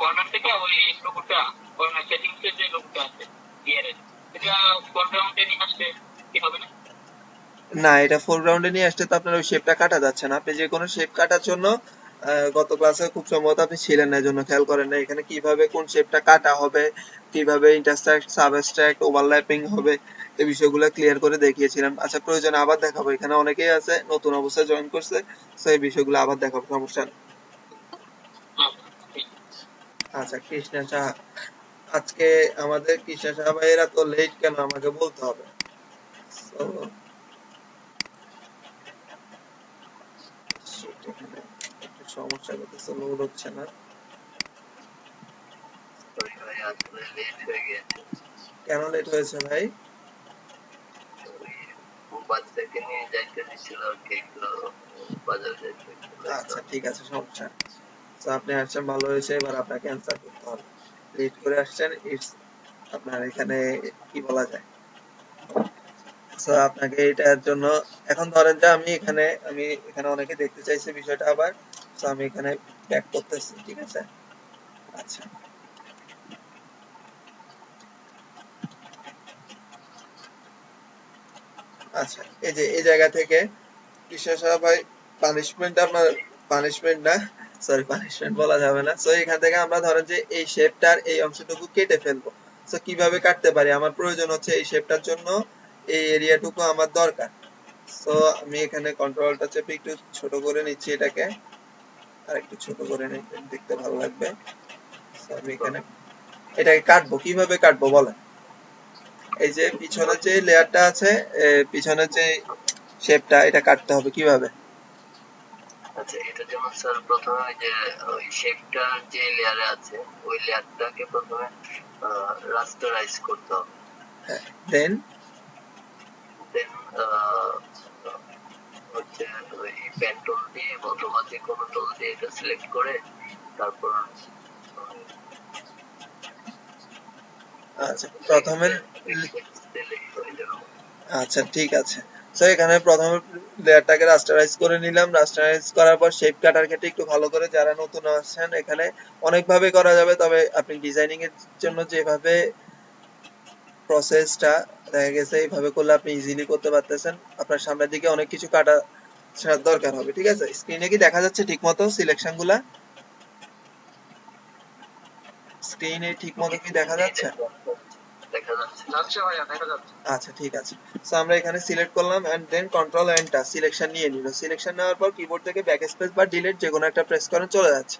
কর্নার থেকে ওই লোগোটা, সেটিংস এর যে লোগোটা আছে গিয়ারের, এটা ফোরগ্রাউন্ডে নিয়ে আসলে কি হবে না?
না, এটা ফোরগ্রাউন্ডে নিয়ে আসতে তো আপনার ওই শেপটা কাটা যাচ্ছে না। আপনি যে কোনো শেপ কাটার জন্য গত ক্লাসে খুব সম্ভবত আপনি ছিলেন না, এজন্য খেয়াল করেন না এখানে কিভাবে কোন শেপটা কাটা হবে, কিভাবে ইন্টারসেক্ট সাবস্ট্রাক্ট ওভারল্যাপিং হবে, এই বিষয়গুলো ক্লিয়ার করে দেখিয়েছিলাম। আচ্ছা, প্রয়োজনে আবার দেখাবো, এখানে অনেকেই আছে নতুন অবস্থায় জয়েন করছে, তো এই বিষয়গুলো আবার দেখাবো, সমস্যা নেই। আচ্ছা, কৃষ্ণা সাহা, আজকে আমাদের কৃষ্ণা সাহা ভাইয়েরা তো লেট কেন আমাকে বলতে হবে। So, shit, এখানে একটু সমস্যা করতেছে, লোড হচ্ছে না। কেন লেট হয়েছে ভাই? আচ্ছা ঠিক আছে, সমস্যা নেই। তো আপনি আসছেন ভালো হয়েছে, এবার আপনাকে অ্যান্সার করতে হবে। লেট করে আসছেন, ইটস আপনার এখানে কি বলা যায়। তো আপনাকে এটার জন্য এখন ধরেন যে আমি এখানে অনেকে দেখতে চাইছে বিষয়টা আবার। তো আমি এখানে ব্যাক করতেছি, ঠিক আছে? আচ্ছা আচ্ছা, এই যে এই জায়গা থেকে বিশেষ ভাই পানিশমেন্ট, আপনার পানিশমেন্ট না, সরি পানিশমেন্ট বলা যাবে না। সো এখান থেকে আমরা ধরেন যে এই শেপটার এই অংশটুকু কেটে ফেলবো। সো কিভাবে কাটতে পারি, আমার প্রয়োজন হচ্ছে এই শেপটার জন্য এই এরিয়াটুকু আমার দরকার। সো আমি এখানে কন্ট্রোলটা চেপে একটু ছোট করে নিচ্ছি এটাকে, আর একটু ছোট করে নিতে দেখতে ভালো লাগবে। সো আমি এখানে এটাকে কাটবো, কিভাবে কাটবো বলেন? এই যে পিছনের যে লেয়ারটা আছে, পিছনের যে শেপটা, এটা কাটতে হবে কিভাবে?
আচ্ছা, এটার জন্য স্যার প্রথমে ওই যে ওই শেপটা যে লেয়ারে আছে ওই লেয়ারটাকে প্রথমে রাস্টারাইজ করতে হবে।
হ্যাঁ, দেন
দেন হচ্ছে ওই পেন টুল দিয়ে অথবা যে কোনো টুল দিয়ে এটা সিলেক্ট করে তারপর
আচ্ছা প্রথমে আচ্ছা ঠিক আছে। তো এখানে প্রথমে লেয়ারটাকে রাস্টারাইজ করে নিলাম। রাস্টারাইজ করার পর শেপ কাটার ক্ষেত্রে একটু ভালো করে, যারা নতুন আসছেন, এখানে অনেকভাবে করা যাবে, তবে আপনি ডিজাইনিং এর জন্য যেভাবে প্রসেসটা দেখা গেছে এইভাবে করলে আপনি ইজিলি করতে পারতেছেন। আপনার সামনের দিকে অনেক কিছু কাটা দরকার হবে, ঠিক আছে? স্ক্রিনে কি দেখা যাচ্ছে ঠিক মতো সিলেকশন গুলা? স্ক্রিনে ঠিক মতো কি দেখা যাচ্ছে? আচ্ছা ঠিক আছে। সো আমরা এখানে সিলেক্ট করলাম and then control enter, selection নিয়ে নিল। সিলেকশন নেওয়ার পর কিবোর্ড থেকে ব্যাক স্পেস বা ডিলিট যে কোনো একটা প্রেস করেন, চলে যাচ্ছে,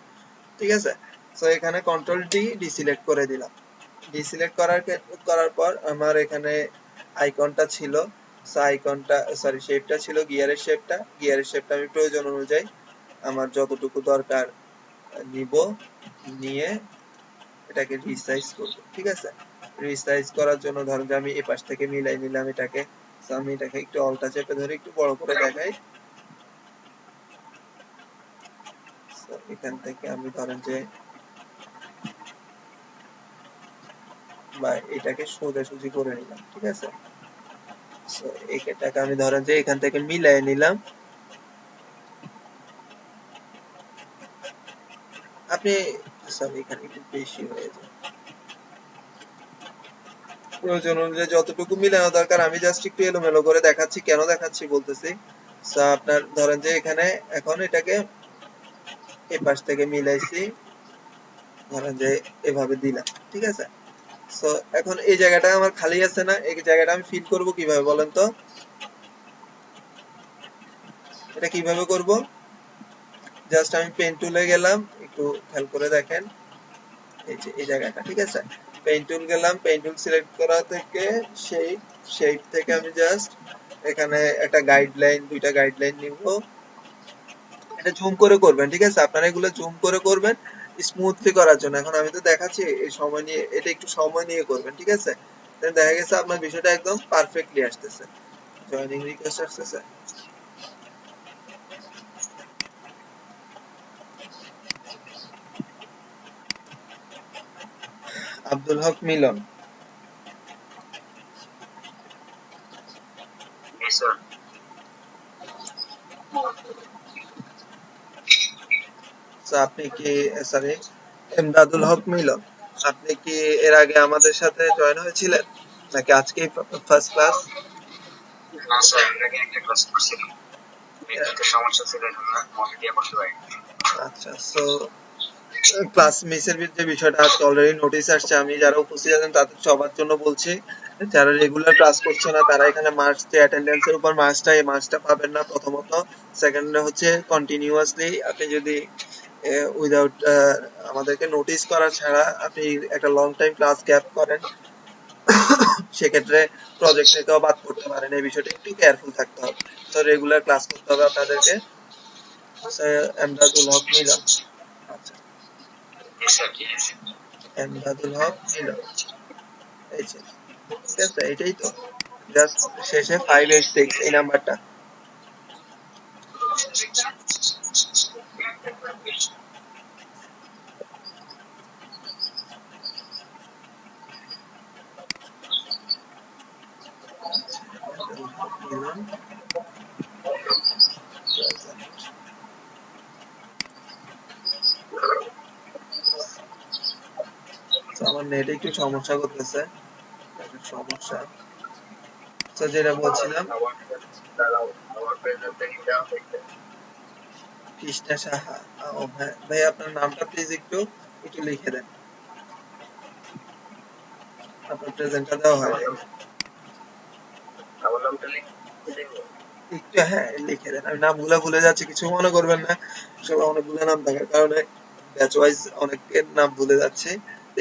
ঠিক আছে? সো এখানে কন্ট্রোল ডি ডিসিলেক্ট করে দিলাম। ডিসিলেক্ট করার পর আমার এখানে আইকনটা ছিল, সো আইকনটা সরি শেপটা ছিল গিয়ারের শেপটা। গিয়ারের শেপটা আমি প্রয়োজন অনুযায়ী আমার যতটুকু দরকার নিব, নিয়ে এটাকে রিসাইজ করব, ঠিক আছে? রিসাইজ করার জন্য ধরেন যে আমি এই পাশ থেকে মিলাই নিলাম এটাকে। So আমি এটাকে একটু অল্টা চেপে ধরে একটু বড় করে দেখাই। So এখান থেকে আমি ধরেন যে বা এটাকে সোজাসুজি করে নিলাম, ঠিক আছে? সো এটাকে আমি ধরেন যে এখান থেকে মিলাই নিলাম। আপনি সরি এখানে একটু বেশি হয়ে যায়, প্রয়োজন অনুযায়ী যতটুকু মিলানো দরকার আমি জাস্ট একটু এলোমেলো করে দেখাচ্ছি, কেন দেখাচ্ছি বলতেছি। সো আপনার ধরেন যে এখানে এখন এটাকে এই পাশ থেকে মিলাইছি, ধরেন যে এভাবে দিলাম, ঠিক আছে। সো এখন এই জায়গাটা আমার খালি আছে না, এই জায়গাটা আমি ফিল করব কিভাবে বলেন তো? এটা কিভাবে করব? জাস্ট আমি পেন টুলে গেলাম, একটু খেয়াল করে দেখেন, এই যে এই জায়গাটা, ঠিক আছে। পেন টুল গেলাম, পেন টুল সিলেক্ট করা থেকে শেপ, শেপ থেকে আমি জাস্ট এখানে একটা গাইডলাইন, দুইটা গাইডলাইন নিব। এটা জুম করে করবেন, ঠিক আছে, আপনারা এগুলো জুম করে করবেন স্মুথলি করার জন্য। এখন আমি তো দেখাচ্ছি, এই সময় নিয়ে, এটা একটু সময় নিয়ে করবেন, ঠিক আছে। তাহলে দেখা গেছে আপনার বিষয়টা একদম পারফেক্টলি আসতেছে। জয়েনিং রিকোয়েস্ট আসতেছে। আব্দুল হক মিলন।
Yes, sir.
তো আপনি কি, সরি, এমদাদুল হক মিলন, আপনি কি এর আগে আমাদের সাথে জয়েন হয়েছিলেন নাকি আজকেই ফার্স্ট ক্লাস?
না স্যার, এর আগে একটা ক্লাস করছিলাম, বিদ্যুতের সমস্যা ছিল এজন্য মনে দিয়ে করতে পারি।
আচ্ছা, সো ক্লাস মিসের যে বিষয়টা আজকে অলরেডি নোটিশ আসছে, আমি যারা উপস্থিত আছেন তাদের সবার জন্য বলছি, যারা রেগুলার ক্লাস করছে না তারা এখানে মার্কস, যে অ্যাটেন্ডেন্সের উপর মার্কসটা, এই মার্কসটা পাবেন না প্রথমত। সেকেন্ডে হচ্ছে কন্টিনিউয়াসলি আপনি যদি উইদাউট আমাদেরকে নোটিস করা ছাড়া আপনি একটা লং টাইম ক্লাস গ্যাপ করেন, সেক্ষেত্রে প্রজেক্ট থেকেও বাদ করতে পারেন। এই বিষয়টা একটু কেয়ারফুল থাকতে হবে। তো রেগুলার ক্লাস করতে হবে আপনাদেরকে। এমদাদুল হক মিলন, আচ্ছা,
Yes, sir, ঠিক আছে।
এমদাদুল হক মিলন, এই যে, ঠিক আছে, এটাই তো, জাস্ট শেষে 586 এই নাম্বারটা। এমদাদুল হক মিলন প্রেজেন্ট। তো আমার নেটে একটু সমস্যা করতেছে, একটু সমস্যা। তো যেটা বলছিলাম, কৃষ্ণা সাহা। ও ভাই, ভাই আপনার নামটা প্লিজ একটু একটু লিখে দেন, আপনার প্রেজেন্টটা দেওয়া হয় নাই। একটু হ্যাঁ লিখে দেন, আমি নামগুলো ভুলে যাচ্ছি, কিছু মনে করবেন না, সবাই অনেকগুলো নাম থাকার কারণে ব্যাচ ওয়াইজ অনেকের নাম ভুলে যাচ্ছে।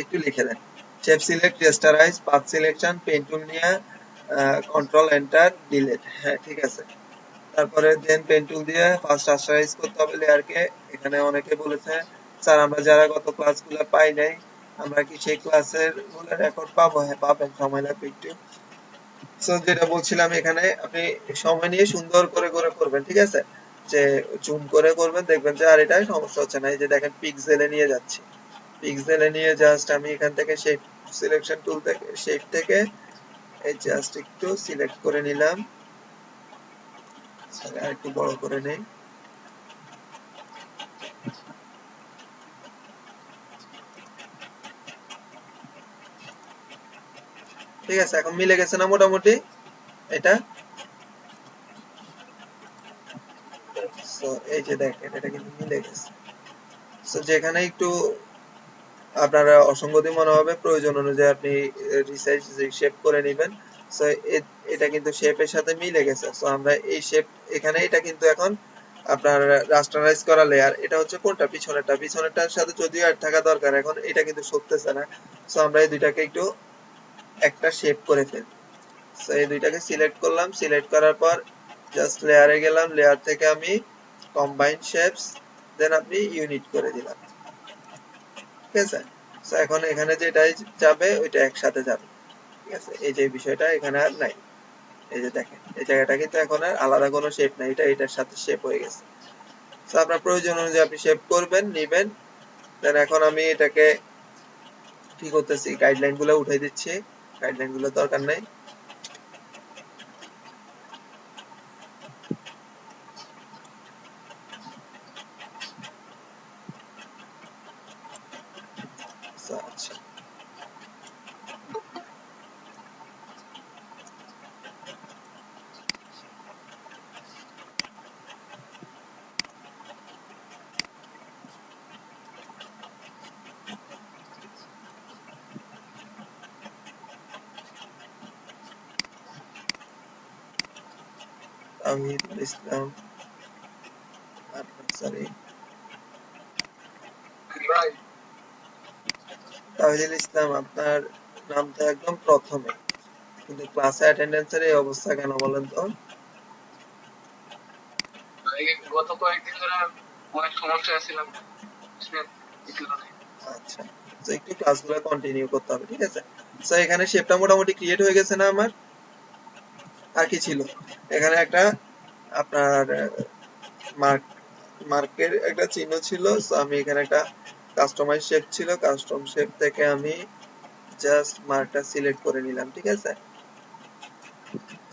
একটু লিখে দেন। Shape select, rasterize, path selection, pen tool নিয়ে কন্ট্রোল এন্টার ডিলিট, হ্যাঁ ঠিক আছে। তারপরে দেন পেন টুল দিয়ে ফার্স্ট রাস্টারাইজ করতে হবে লেয়ারকে। এখানে অনেকে বলেছে স্যার আমরা যারা গত ক্লাসগুলো পাই নাই, আমরা কি সেই ক্লাসের গুলো রেকর্ড পাবো? হ্যাঁ পাবেন, সময় লাগবে একটু। সো যেটা বলছিলাম, এখানে আপনি সময় নিয়ে সুন্দর করে করে করবেন, ঠিক আছে, যে জুম করে করবেন, দেখবেন যে আর এটা সমস্যা হচ্ছে না। এই যে দেখেন পিক্সেলে নিয়ে যাচ্ছি, পিক্সেলে নিয়ে জাস্ট আমি এখান থেকে শেপ সিলেকশন টুল থেকে, শেপ থেকে এই জাস্ট একটু সিলেক্ট করে নিলাম। আর একটু বড় করে নেই, ঠিক আছে। এখন মিলে গেছে না মোটামুটি এটা? সো এই যে দেখেন এটা কিন্তু মিলে গেছে। সো যেখানে একটু আপনারা অসঙ্গতি মনে হবে, প্রয়োজন অনুযায়ী আপনি রিসাইজ শেপ করে নেবেন। সো এটা কিন্তু শেপের সাথে মিলে গেছে। সো আমরা এই শেপ, এখানে এটা কিন্তু এখন আপনার রাস্টারাইজ করা লেয়ার, এটা হচ্ছে কোনটা, পিছনেরটা, পিছনেরটার সাথে যদিও অ্যাড থাকা দরকার, এখন এটা কিন্তু সরতেছে না। সো আমরা এই দুইটাকে একটু একটা শেপ করে ফেলি। সো এই দুইটাকে সিলেক্ট করলাম, সিলেক্ট করার পর জাস্ট লেয়ারে গেলাম, লেয়ার থেকে আমি কম্বাইন শেপস, দেন আপনি ইউনিট করে দিলাম, ঠিক আছে। সো এখন এখানে যেটাই যাবে ওইটা একসাথে যাবে, ঠিক আছে। এই যে বিষয়টা এখানে আর নাই, এই যে দেখেন এই জায়গাটা কিন্তু এখন আর আলাদা কোনো শেপ নাই, এটা এটার সাথে শেপ হয়ে গেছে। সো আপনার প্রয়োজন অনুযায়ী আপনি শেপ করবেন, নিবেন। দেন এখন আমি এটাকে কি করতেছি, গাইডলাইন গুলো উঠাই দিচ্ছি, গাইডলাইন গুলো দরকার নাই। তাওহিদুল ইসলাম সরি
ভাই
তাওহিদুল ইসলাম, আপনার নামটা একদম প্রথমে, কিন্তু ক্লাসে অ্যাটেন্ডেন্সের এই অবস্থা কেন বলেন তো?
গত কয়েকদিন ধরে অনেক সমস্যা ছিলাম
আচ্ছা, তো একটু ক্লাসগুলো কন্টিনিউ করতে হবে, ঠিক আছে? তো এখানে শেপটা মোটামুটি ক্রিয়েট হয়ে গেছে না আমার? আর কি ছিল এখানে? একটা আপনার মার্ক মার্কের একটা চিহ্ন ছিল। সো আমি এখানে একটা কাস্টমাইজ শেপ ছিল, কাস্টম শেপ থেকে আমি জাস্ট মার্কটা সিলেক্ট করে নিলাম, ঠিক আছে?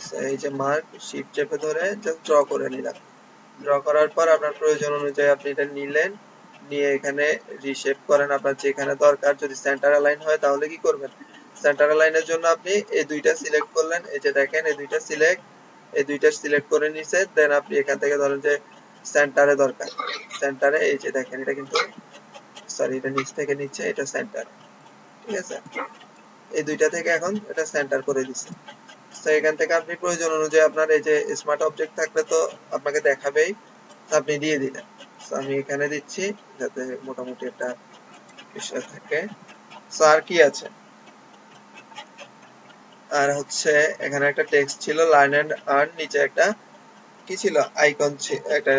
সো এই যে মার্ক, শিফট চেপে ধরে জাস্ট ড্র করে নিলাম। ড্র করার পর আপনার প্রয়োজন অনুযায়ী আপনি এটা নিলেন, নিয়ে এখানে রিশেপ করেন আপনার যেখানে দরকার। যদি সেন্টার অ্যালাইন হয় তাহলে কি করবেন? সেন্টার অ্যালাইনের জন্য আপনি এই দুইটা সিলেক্ট করলেন, এই যে দেখেন এই দুইটা সিলেক্ট করে নিছে। দেন আপনি এখান থেকে ধরেন যে সেন্টারে দরকার, সেন্টারে এই যে দেখেন এটা কিন্তু সরি এটা নিচ থেকে নিচ্ছে, এটা সেন্টার, ঠিক আছে? এই দুইটা থেকে এখন এটা সেন্টার করে দিছে। তো এখান থেকে আপনি প্রয়োজন অনুযায়ী আপনার এই যে স্মার্ট অবজেক্ট থাকলে তো আপনাকে দেখাবেই, তো আপনি দিয়ে দিলেন। তো আমি এখানে দিচ্ছি যাতে মোটামুটি একটা বিষয় থাকে। তো আর কি আছে? আর হচ্ছে এখানে একটা টেক্সট ছিল লার্ন এন্ড আর্ন, নিচে একটা কি ছিল আইকন, একটা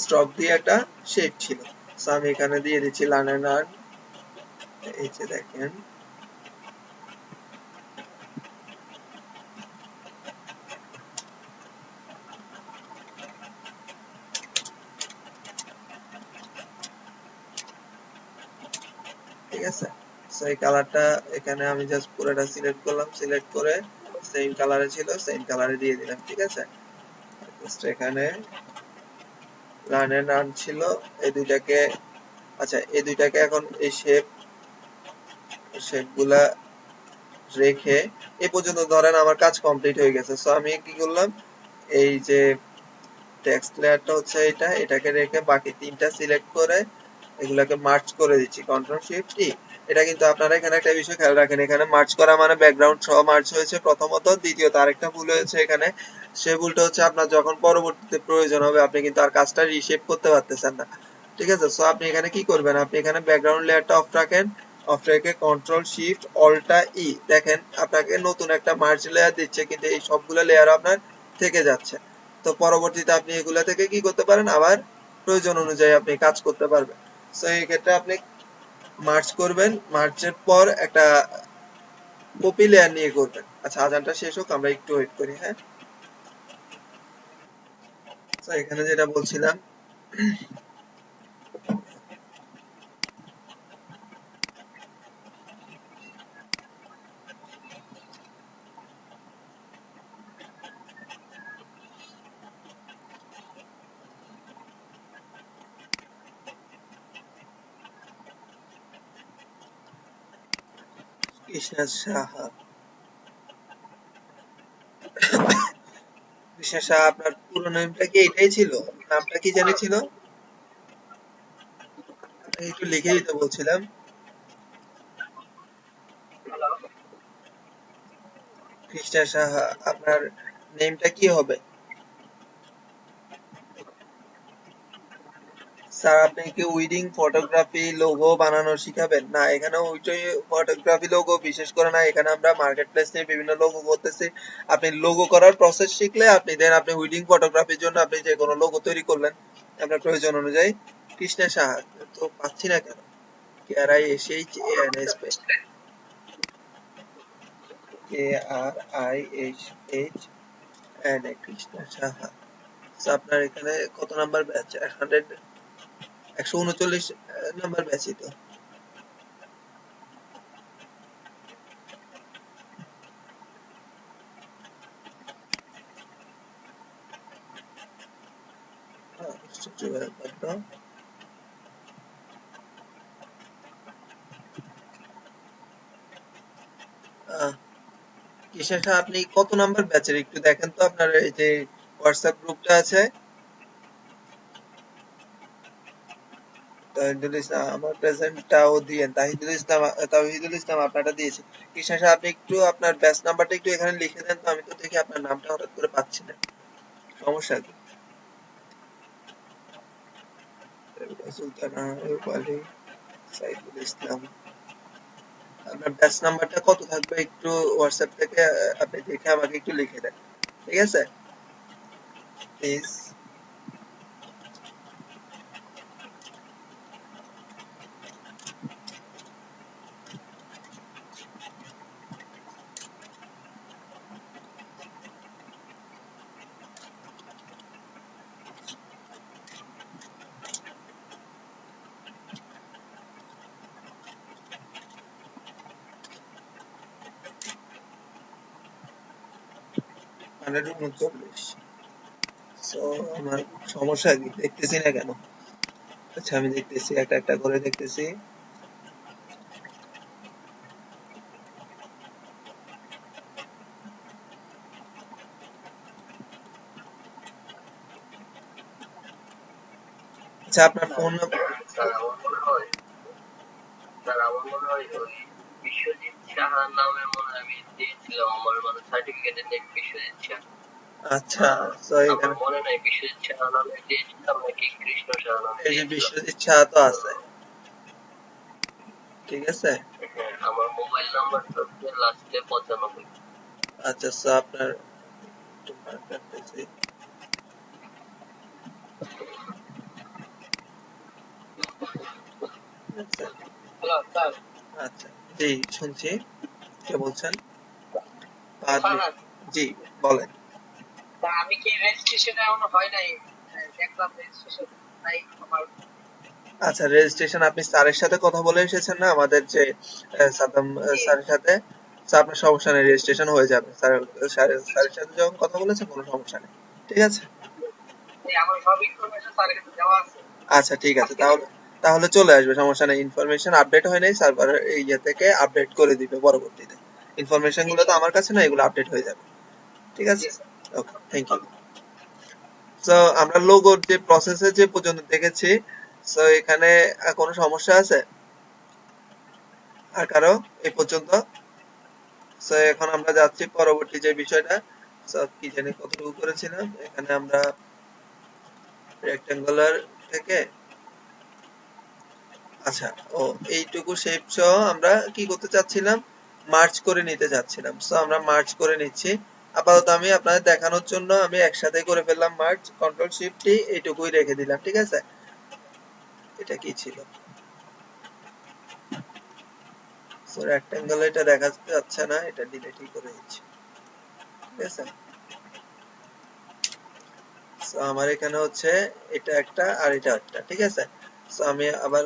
স্ট্রক দিয়ে একটা শেপ ছিল। তো আমি এখানে দিয়ে দিচ্ছি লার্ন এন্ড আর্ন, এই যে দেখেন। ঠিক আছে, সো এই কালারটা এখানে আমি জাস্ট পুরোটা সিলেক্ট করলাম, সিলেক্ট করে সেম কালারে ছিল সেম কালারে দিয়ে দিলাম, ঠিক আছে? জাস্ট এখানে লার্ন এন্ড আর্ন ছিল, এই দুইটাকে, আচ্ছা এই দুইটাকে এখন এই শেপ গুলা রেখে এই পর্যন্ত ধরেন আমার কাজ কমপ্লিট হয়ে গেছে। সো আমি কি করলাম, এই যে টেক্সট লেয়ারটা হচ্ছে এটা, এটাকে রেখে বাকি তিনটা সিলেক্ট করে এগুলাকে মার্জ করে দিচ্ছি কন্ট্রোল শিফট ই। এটা কিন্তু আপনারা এখানে একটা বিষয় খেয়াল রাখেন, এখানে মার্জ করা মানে ব্যাকগ্রাউন্ড সহ মার্জ হয়েছে প্রথমত। দ্বিতীয়ত আরেকটা ভুল হয়েছে এখানে, সে ভুলটা হচ্ছে আপনার যখন পরবর্তীতে প্রয়োজন হবে আপনি কিন্তু আর কাজটা রিশেপ করতে পারতেছেন না, ঠিক আছে? সো আপনি এখানে কি করবেন, আপনি এখানে ব্যাকগ্রাউন্ড লেয়ারটা অফ রাখেন, অফ রেখে কন্ট্রোল শিফট অল্টা ই, দেখেন আপনাকে নতুন একটা মার্জ লেয়ার দিচ্ছে, কিন্তু এই সবগুলো লেয়ার আপনার থেকে যাচ্ছে। তো পরবর্তীতে আপনি এগুলা থেকে কি করতে পারেন, আবার প্রয়োজন অনুযায়ী আপনি কাজ করতে পারবেন। সো এই ক্ষেত্রে আপনি মার্জ করবেন, মার্জের পর একটা কপি লেয়ার নিয়ে করবেন। আচ্ছা আজানটা শেষ হোক, আমরা একটু ওয়েট করি, হ্যাঁ? তো এখানে যেটা বলছিলাম, কৃষ্ণা সাহা, কৃষ্ণা সাহা আপনার পুরো নেমটা কি এটাই ছিল? নামটা কি জানি ছিল? আপনাকে একটু লিখে দিতে বলছিলাম। কৃষ্ণা সাহা, আপনার নেমটা কি হবে? স্যার আপনি কি উইডিং ফটোগ্রাফি লোগো বানানো শিখাবেন? না, এখানে ওইটাই ফটোগ্রাফি লোগো বিশেষ করে না, এখানে আমরা মার্কেট প্লেস নিয়ে বিভিন্ন লোগো করতেছি। আপনি লোগো করার প্রসেস শিখলে আপনি দেন আপনি উইডিং ফটোগ্রাফির জন্য আপনি যে কোনো লোগো তৈরি করলেন আপনার প্রয়োজন অনুযায়ী। কৃষ্ণা সাহা তো পাচ্ছি না কেন? K R I S H A N S, K R I H H N A, Krishna Saha. So, আপনার এখানে কত নাম্বার ব্যাচ? 139 নাম্বার ব্যাচই তো। আশ্চর্য ব্যাপার তো। আহ, কিসের সাথে আপনি কত নাম্বার ব্যাচের একটু দেখেন তো, আপনার এই যে হোয়াটসঅ্যাপ গ্রুপটা আছে, তো তাহিদুল ইসলাম আমার প্রেজেন্টটাও দিয়েন। তাহিদুল ইসলাম আপনারটা দিয়েছি। কৃষ্ণা সাহেব আপনি একটু আপনার ব্যাচ নাম্বারটা একটু এখানে লিখে দেন তো, আমি তো দেখি আপনার নামটা হঠাৎ করে পাচ্ছি না। সমস্যা কি? সুলতানা, আইয়ুব আলী, সাইদুল ইসলাম। আপনার ব্যাচ নাম্বারটা কত থাকবে একটু হোয়াটসঅ্যাপ থেকে আপনি দেখে আমাকে একটু লিখে দেন, ঠিক আছে প্লিজ। মানে 39। সো আমার সমস্যা কি দেখতেছি না কেন? আচ্ছা আমি দেখতেছি, একটা একটা করে দেখতেছি। আচ্ছা আপনার ফোন নাম্বার।
স্যার আমার মনে হয় ওই বিশ্বজিৎ সাহার নামে মনে হয় আমি দিয়েছিলাম আমার মানে সার্টিফিকেটে নেই বিশ্বজিৎ সাহা।
আচ্ছা তো
আমার
এখানে
মনে নাই বিশ্বজিৎ সাহা নামে দিয়েছিলাম নাকি কৃষ্ণ সাহা নামে
এই যে
দিয়েছিলাম।
বিশ্বজিৎ সাহা তো আছে, ঠিক আছে।
হ্যাঁ, আমার মোবাইল নাম্বারটা হচ্ছে লাস্টে 95।
আচ্ছা সো আপনার একটু mark রাখতেছি। আচ্ছা
হ্যালো স্যার।
আচ্ছা জি শুনছি, কে বলছেন?
ফারহাদ।
জি বলেন।
তা আমি কি রেজিস্ট্রেশন এখনো হয় নাই? দেখলাম রেজিস্ট্রেশন নাই আমার।
আচ্ছা রেজিস্ট্রেশন আপনি স্যারের সাথে কথা বলে এসেছেন না আমাদের যে সাদ্দাম
জি
স্যারের সাথে? তো আপনার সমস্যা নেই, রেজিস্ট্রেশন হয়ে যাবে। স্যারের সাথে যখন কথা বলেছেন কোনো সমস্যা নেই, ঠিক আছে।
জি, আমার সব ইনফরমেশন স্যারের কাছে দেওয়া আছে।
আচ্ছা ঠিক আছে,
আজকে
তাহলে তাহলে চলে আসবে, সমস্যা নেই। ইনফরমেশন আপডেট হয় নাই, সার্ভার ইয়ে থেকে আপডেট করে দিবে পরবর্তীতে। ইনফরমেশন গুলো তো আমার কাছে না, এগুলো আপডেট হয়ে যাবে, ঠিক
জি
আছে।
Sir.
Okay thank you. So আমরা লোগোর যে প্রসেসে যে পর্যন্ত দেখেছি, সো এখানে কোনো সমস্যা আছে আর কারো এই পর্যন্ত? সো এখন আমরা যাচ্ছি পরবর্তী যে বিষয়টা। সো কি জানি কতটুকু করেছিলাম এখানে আমরা, রেক্টেঙ্গুলার থেকে আচ্ছা ও এইটুকু শেপ সহ আমরা কি করতে চাচ্ছিলাম, মার্চ করে নিতে চাচ্ছিলাম। সো আমরা মার্চ করে নিচ্ছি। আপাতত আমি আপনাদের দেখানোর জন্য আমি একসাথে করে ফেললাম মার্চ, কন্ট্রোল শিফট টি, এইটুকুই রেখে দিলাম, ঠিক আছে। এটা কি ছিল? সো রেক্টেঙ্গল এটা দেখা যাচ্ছে না, এটা ডিলিটই করে দিচ্ছি, ঠিক আছে। সো আমার এখানে হচ্ছে এটা একটা আর এটা একটা, ঠিক আছে। সো আমি আবার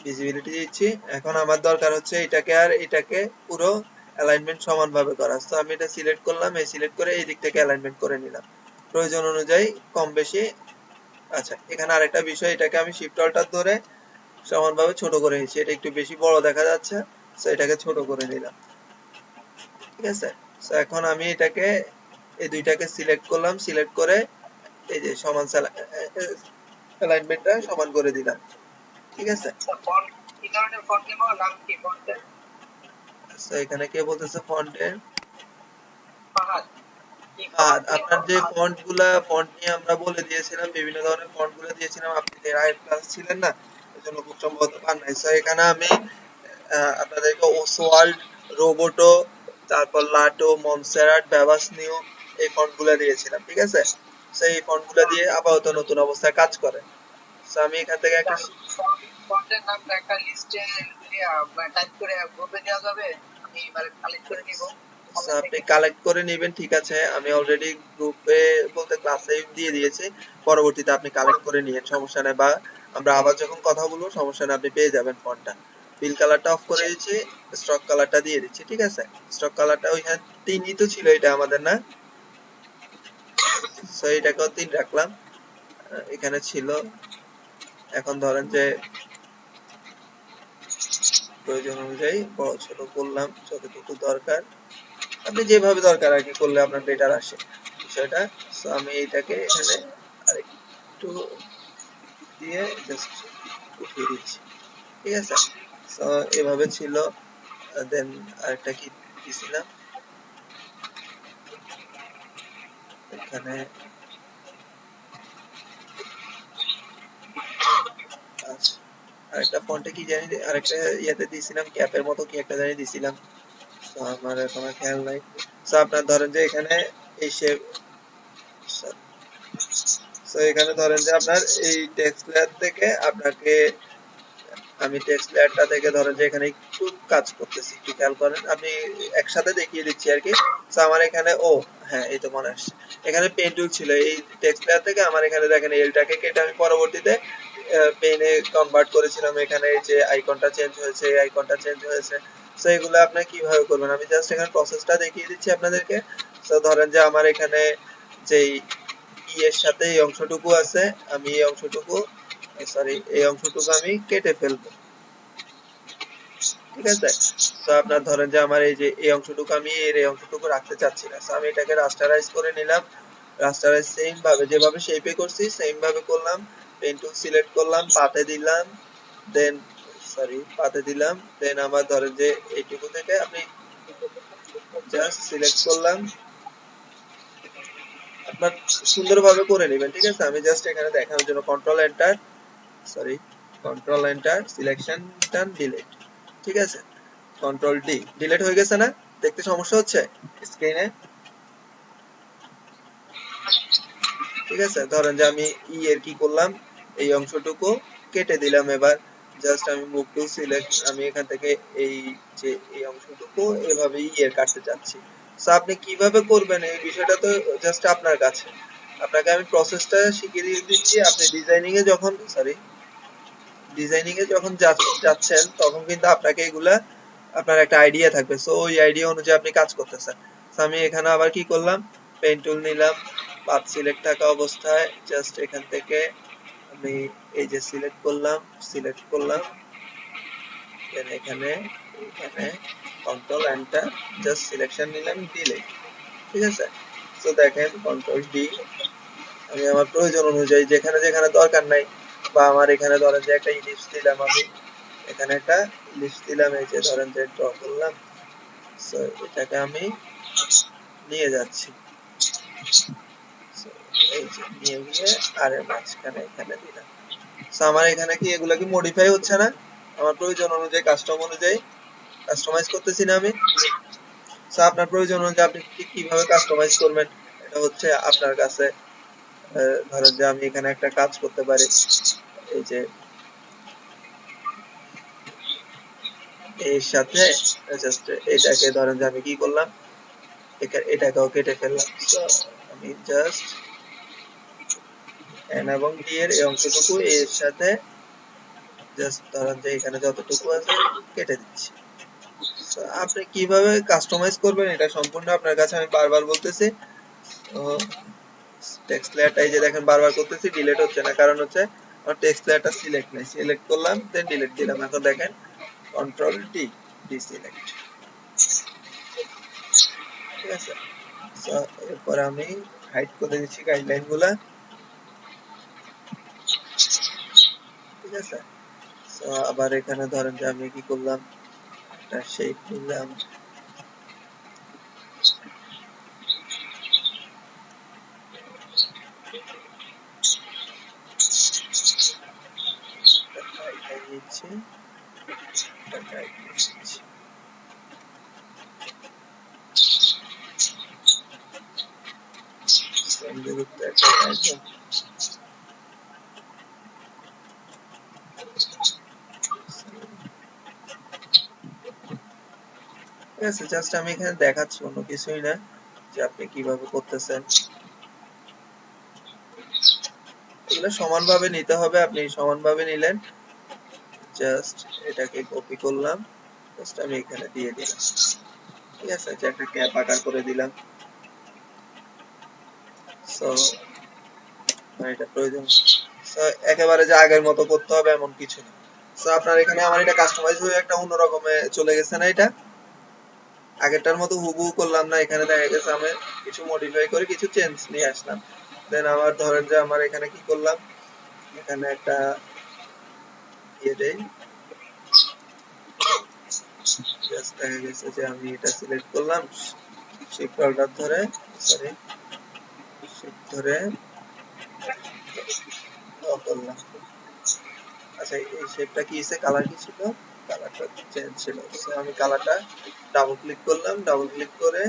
ভিজিবিলিটি দিচ্ছি। এখন আমার দরকার হচ্ছে এটাকে আর এটাকে পুরো অ্যালাইনমেন্ট সমানভাবে করা। সো আমি এটা সিলেক্ট করলাম, এই সিলেক্ট করে এই দিক থেকে অ্যালাইনমেন্ট করে নিলাম প্রয়োজন অনুযায়ী কম বেশি। আচ্ছা এখানে আরেকটা বিষয়, এটাকে আমি শিফট অল্টার ধরে সমানভাবে ছোট করে নিচ্ছি, এটা একটু বেশি বড় দেখা যাচ্ছে। সো এটাকে ছোট করে নিলাম, ঠিক আছে। সো এখন আমি এটাকে এই দুইটাকে সিলেক্ট করলাম, সিলেক্ট করে এই যে সমান অ্যালাইনমেন্টটা সমান করে দিলাম, ঠিক আছে।
স্যার ফন্ট কি ধরনের ফন্ট দেবো? নাম কি ফন্টের?
তো এখানে কে বলতেছে ফন্টের?
ফাহাদ। কি
আর
ফন্ট দেবো?
আপনার যে ফন্ট নিয়ে আমরা বলে দিয়েছিলাম, বিভিন্ন ধরনের ফন্ট গুলো দিয়েছিলাম, আপনি এর আগের ক্লাস ছিলেন না, এজন্য খুব সম্ভবত পান নাই। তো এখানে আমি আপনাদেরকে ওসওয়াল্ড, রোবোটো, তারপর লাটো, মনসেরাট, বেবাস নিউ এই ফন্ট গুলো দিয়েছিলাম, ঠিক আছে। তো এই ফন্ট গুলো দিয়ে আপাতত নতুন অবস্থায় কাজ করে। তো আমি এখান থেকে একটা
ফন্টের নামটা একটা লিস্টে টাইপ করে গ্রুপে দেওয়া যাবে? আমি এবারে কালেক্ট করে নিব
আচ্ছা,
কলেজ
আপনি
থেকে।
কালেক্ট করে নিবেন, ঠিক আছে। আমি অলরেডি গ্রুপে বলতে ক্লাসে দিয়ে দিয়েছি। পরবর্তীতে আপনি কালেক্ট করে নিয়েন, সমস্যা নেই। বা আমরা আবার যখন কথা বলবো সমস্যা নেই, আপনি পেয়ে যাবেন ফন্টটা। ফিল কালারটা অফ করে দিচ্ছি, স্ট্রোক কালারটা দিয়ে দিচ্ছি, ঠিক আছে। স্ট্রোক কালারটা ওইখানে 3ই তো ছিল এটা আমাদের, না? সো এটাকেও 3 রাখলাম, এখানে ছিল। এখন ধরেন যে প্রয়োজন অনুযায়ী বড় ছোট করলাম যতটুকু দরকার, আপনি যেভাবে দরকার আর কি করলে আপনার বেটার আসে বিষয়টা। সো আমি এটাকে এখানে আরেকটু দিয়ে জাস্ট উঠিয়ে দিচ্ছি, ঠিক আছে। সো এভাবে ছিল। দেন আরেকটা কি দিছিলাম এখানে, আচ্ছা আরেকটা ফন্টে কি জানি আরেকটা ইয়াতে দিছিলাম, ক্যাপের মতো কি একটা জানি দিছিলাম, তো আমার এখন আর খেয়াল নাই। তো আপনার ধরেন যে এখানে এই শেপ, তো এখানে ধরেন যে আপনার এই টেক্সট লেয়ার থেকে আপনাকে, আমি টেক্সট লেয়ারটা থেকে ধরেন যে এখানে একটু কাজ করতেছি, একটু খেয়াল করেন, আমি একসাথে দেখিয়ে দিচ্ছি আর কি। তো আমার এখানে হ্যাঁ এই তো মনে আসছে, এখানে পেন টুল ছিল এই টেক্সট লেয়ার থেকে, আমার এখানে দেখেন এলটাকে কেটে আমি পরবর্তীতে পেনে কনভার্ট করেছিলাম, এখানে এই যে আইকনটা চেঞ্জ হয়েছে, এই আইকনটা চেঞ্জ হয়েছে। তো এগুলো আপনি কিভাবে করবেন আমি জাস্ট এখানে প্রসেসটা দেখিয়ে দিচ্ছি আপনাদেরকে। তো ধরেন যে আমার এখানে যেই এর সাথে এই অংশটুকু আছে, আমি এই অংশটুকু, সরি এই অংশটুকু আমি কেটে ফেলবো, ঠিক আছে। তো আপনার ধরেন যে আমার এই যে এই অংশটুকু আমি এই অংশটুকু রাখতে চাচ্ছি না, তো আমি এটাকে রাস্টারাইজ করে নিলাম। রাস্টারাইজ সেম ভাবে যেভাবে শেপে করছি সেম ভাবে করলাম, পেন টুল সিলেক্ট করলাম, পাতে দিলাম, দেন পাতে দিলাম, দেন আমার ধরেন যে এইটুকু থেকে আমি জাস্ট সিলেক্ট করলাম, আপনার সুন্দরভাবে করে নেবেন, ঠিক আছে। আমি জাস্ট এখানে দেখানোর জন্য control enter, sorry control enter, selection টান ডিলিট, ঠিক আছে। কন্ট্রোল ডি, ডিলিট হয়ে গেছে না? দেখতে সমস্যা হচ্ছে স্ক্রিনে? ঠিক আছে, ধরেন যে আমি এর কি করলাম, এই অংশটুকু কেটে দিলাম। এবার জাস্ট আমি মুভ টু সিলেক্ট, আমি এখান থেকে এই যে এই অংশটুকু এভাবে এর কাটতে চাচ্ছি। সো আপনি কিভাবে করবেন এই বিষয়টা তো জাস্ট আপনার কাছে, আপনাকে আমি প্রসেসটা শিখিয়ে দিয়ে দিচ্ছি। আপনি ডিজাইনিং এ যখন যাচ্ছেন তখন কিন্তু আপনাকে এগুলা, আপনার একটা আইডিয়া থাকবে, সো ওই আইডিয়া অনুযায়ী আপনি কাজ করতেছেন। তো আমি এখানে আবার কি করলাম, পেন টুল নিলাম, পাথ সিলেক্ট থাকা অবস্থায় জাস্ট এখান থেকে আমি এই যে সিলেক্ট করলাম, দেন এখানে এখানে কন্ট্রোল এন্টার, জাস্ট সিলেকশন নিলাম, ডিলিট, ঠিক আছে। তো দেখেন কন্ট্রোল ডি, আমি আমার প্রয়োজন অনুযায়ী যেখানে যেখানে দরকার নাই, বা আমার এখানে ধরেন যে একটা ইলিপস দিলাম, আমি এখানে একটা ইলিপস দিলাম, এই যে ধরেন যে ড্র করলাম, সো এটাকে আমি নিয়ে যাচ্ছি, So, এই যে নিয়ে গিয়ে আর এর মাঝখানে এখানে দিলাম। So, আমার এখানে কি এগুলা কি মডিফাই হচ্ছে না? আমার প্রয়োজন অনুযায়ী কাস্টম অনুযায়ী কাস্টমাইজ করতেছি না আমি? So, আপনার প্রয়োজন অনুযায়ী আপনি কিভাবে কাস্টমাইজ করবেন এটা হচ্ছে আপনার কাছে। ধরেন যে আমি এখানে একটা কাজ করতে পারি, এই যে এর সাথে জাস্ট এটাকে ধরেন যে আমি কি করলাম, এটাকেও কেটে ফেললাম। So, আমি জাস্ট এন এবং ডি এর এই অংশটুকু এর সাথে জাস্ট ধরেন যে এখানে যতটুকু আছে কেটে দিচ্ছি। So, আপনি কিভাবে কাস্টমাইজ করবেন এটা সম্পূর্ণ আপনার কাছে, আমি বারবার বলতেছি। টেক্সট লেয়ারটা এই যে দেখেন বারবার করতেছি, ডিলিট হচ্ছে না, কারণ হচ্ছে আমার টেক্সট লেয়ারটা সিলেক্ট নাই, সিলেক্ট করলাম দেন ডিলিট দিলাম। এখন দেখেন কন্ট্রোল ডি, ডিসিলেক্ট, ঠিক আছে। So, এরপর আমি হাইড করে দিচ্ছি গাইডলাইন গুলা, ঠিক আছে। So, আবার এখানে ধরেন যে আমি কি করলাম, একটা শেপ নিলাম, গাইডলাইন নিচ্ছি, গাইডলাইন নিচ্ছি, সংযুক্ত একটা গাইডলাইন, ঠিক আছে। জাস্ট আমি এখানে দেখাচ্ছি, অন্য কিছুই না, যে আপনি কিভাবে করতেছেন। এগুলো সমানভাবে নিতে হবে, আপনি সমানভাবে নিলেন, জাস্ট এটাকে কপি করলাম, জাস্ট আমি এখানে দিয়ে দিলাম, ঠিক আছে, যে একটা ক্যাপ আকার করে দিলাম। সো এটা প্রয়োজন, সো একেবারে যে আগের মতো করতে হবে এমন কিছু না। সো আপনার এখানে আমার এটা কাস্টমাইজ হয়ে একটা অন্য রকমে চলে গেছে না, এটা আগেরটার মতো হুবহু করলাম না, এখানে দেখা গেছে আমি কিছু মডিফাই করে কিছু চেঞ্জ নিয়ে আসলাম। দেন আমার ধরেন যে আমার এখানে কি করলাম, এখানে একটা দিয়ে দেই। জাস্ট দেখা গেছে যে আমি এটা সিলেক্ট করলাম, শিফট অল্টার ধরে, সরি শিফট ধরে করলাম। আচ্ছা এই শেপটা কি হয়েছে, কালার কি ছিল, কালারটা চেঞ্জ ছিল। সো আমি কালারটা ডাবল ক্লিক করলাম, ডাবল ক্লিক করে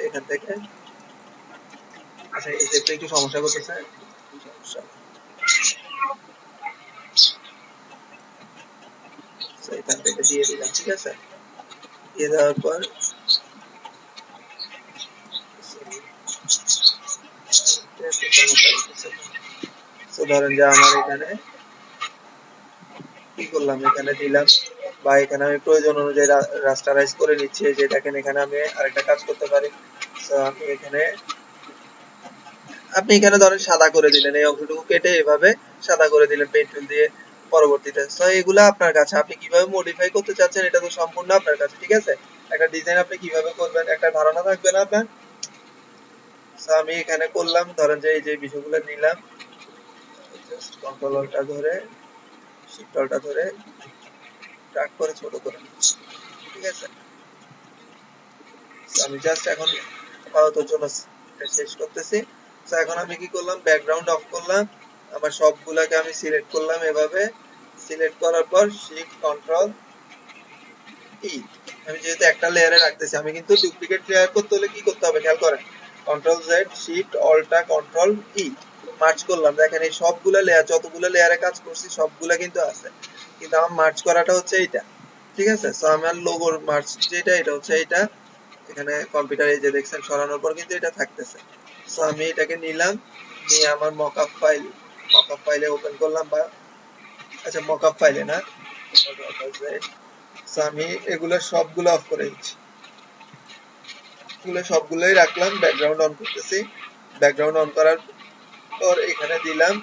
এখান থেকে, আচ্ছা এই শেপটা একটু সমস্যা করতেছে, সমস্যা, সো এখান থেকে দিয়ে দিলাম, ঠিক আছে। দিয়ে দেওয়ার পর সো ধরেন যে আমার এখানে কি করলাম, এখানে দিলাম বা এখানে আমি প্রয়োজন অনুযায়ী রাস্টারাইজ করে নিচ্ছি। যে দেখেন এখানে আমি আরেকটা কাজ করতে পারি। সো আমি এখানে, আপনি এখানে ধরেন সাদা করে দিলেন, এই অংশটুকু কেটে এভাবে সাদা করে দিলেন পেইন্ট টুল দিয়ে পরবর্তীতে। সো এগুলা আপনার কাছে, আপনি কিভাবে মডিফাই করতে চাচ্ছেন এটা তো সম্পূর্ণ আপনার কাছে, ঠিক আছে। একটা ডিজাইন আপনি কিভাবে করবেন একটা ধারণা থাকবে না আপনার। সো আমি এখানে করলাম, ধরেন যে এই যে বিষয়গুলো নিলাম, জাস্ট কন্ট্রোল অল্টটা ধরে, শিফট অল্টটা ধরে ড্র্যাগ করে ছোট করে নিচ্ছি, ঠিক আছে। So আমি জাস্ট এখন আপাতত জন্য এটা শেষ করতেছি। তো এখন আমি কি করলাম, ব্যাকগ্রাউন্ড অফ করলাম, আমার সবগুলাকে আমি সিলেক্ট করলাম এভাবে, সিলেক্ট করার পর শিফট কন্ট্রোল ই, আমি যেহেতু একটা লেয়ারে রাখতেছি, আমি কিন্তু ডুপ্লিকেট লেয়ার করতে হলে কি করতে হবে খেয়াল করেন, কন্ট্রোল জেড শিফট অল্টা কন্ট্রোল ই, মার্জ করলাম। দেখেন এই সবগুলা লেয়ার, যতগুলো লেয়ারে কাজ করছি সবগুলা কিন্তু আছে, কিন্তু আমার মার্জ করাটা হচ্ছে এইটা, ঠিক আছে। সো আমার লোগোর মার্জ যেটা, এটা হচ্ছে এইটা, এখানে কম্পিউটারে যে দেখছেন সরানোর পর কিন্তু এটা থাকতেছে। সো আমি এটাকে নিলাম, নিয়ে আমার মকআপ ফাইলে ওপেন করলাম, বা আচ্ছা মকআপ ফাইলে না, সো আমি এগুলো সবগুলো অফ করে দিচ্ছি, এগুলো সবগুলোই রাখলাম, ব্যাকগ্রাউন্ড অন করতেছি। ব্যাকগ্রাউন্ড অন করার পর এখানে দিলাম,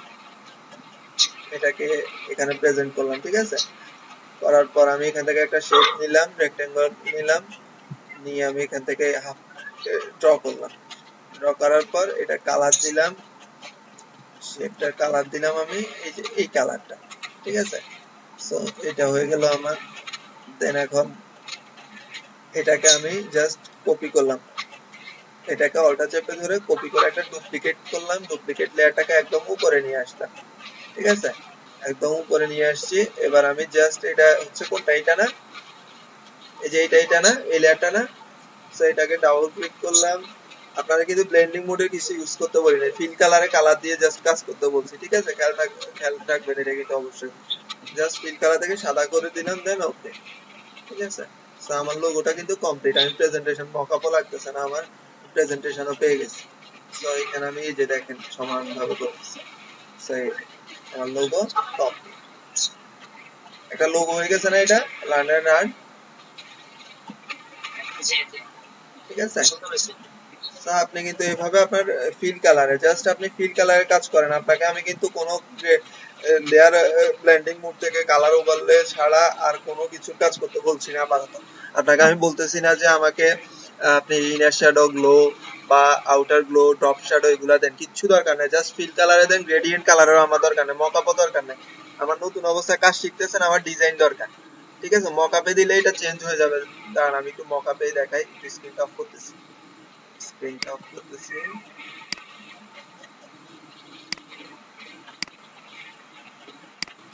এটাকে এখানে প্রেজেন্ট করলাম, ঠিক আছে। করার পর আমি এখান থেকে একটা শেপ নিলাম, রেক্টেঙ্গল নিলাম, নিয়ে আমি এখান থেকে হাফ ড্র করলাম। ড্র করার পর এটা কালার দিলাম, শেপটার কালার দিলাম আমি এই যে এই কালারটা, ঠিক আছে। সো এটা হয়ে গেল আমার। দেন এখন এটাকে আমি জাস্ট কপি করলাম, এটাকে অল্টার চেপে ধরে কপি করে একটা ডুপ্লিকেট করলাম, ডুপ্লিকেট লেয়ারটাকে একদম উপরে নিয়ে আসলাম, ঠিক আছে। একদম উপরে নিয়ে আসছি। এবার আমি জাস্ট এটা হচ্ছে কোনটা, এটা না, এই যে এটা না, এই লেয়ারটা না। সো এটাকে ডাবল ক্লিক করলাম। আপনারা কিন্তু ব্লেন্ডিং মোডে কিছু ইউজ করতে বলি না, ফিল কালারে কালার দিয়ে জাস্ট কাজ করতে বলছি, ঠিক আছে। খেয়াল রাখবেন এটা কিন্তু অবশ্যই। জাস্ট ফিল কালার থেকে সাদা করে দিলাম, দেন ওকে, ঠিক আছে। সো আমার লোগোটা কিন্তু কমপ্লিট, আমি প্রেজেন্টেশন মকআপও লাগতেছে না, আমার প্রেজেন্টেশনও পেয়ে গেছি। সো এখানে আমি এই যে দেখেন সমানভাবে করতেছি। সো আমার লোগো কমপ্লিট, একটা লোগো হয়ে গেছে না এটা, লার্ন এন্ড আর্ন, ঠিক আছে। সো আপনি কিন্তু এভাবে আপনার ফিল কালারে, জাস্ট আপনি ফিল কালারে কাজ করেন। আপনাকে আমি কিন্তু কোনো লেয়ার ব্লেন্ডিং মোড থেকে কালার ওভারলে ছাড়া আর কোনো কিছু কাজ করতে বলছি না আপাতত। আপনাকে আমি বলতেছি না যে আমাকে আপনি ইনার শ্যাডো গ্লো বা আউটার গ্লো ড্রপ শ্যাডো এগুলা দেন, কিচ্ছু দরকার নেই। জাস্ট ফিল কালারে দেন, গ্রেডিয়েন্ট কালারেরও আমার দরকার নেই, মকআপও দরকার নেই। আমার নতুন অবস্থায় কাজ শিখতেছেন, আমার ডিজাইন দরকার, ঠিক আছে। মকআপে দিলে এটা চেঞ্জ হয়ে যাবে। দাঁড়ান আমি একটু মকআপেই দেখাই, একটু স্ক্রিনটা অফ করতেছি, স্ক্রিনটা অফ করতেছি।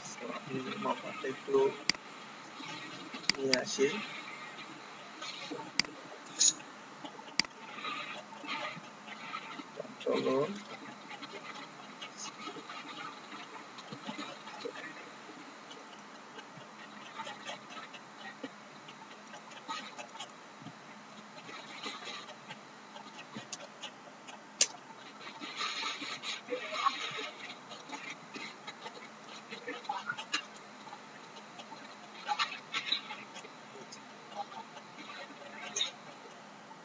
So, আমি মকআপটা একটু নিয়ে আসি। চলো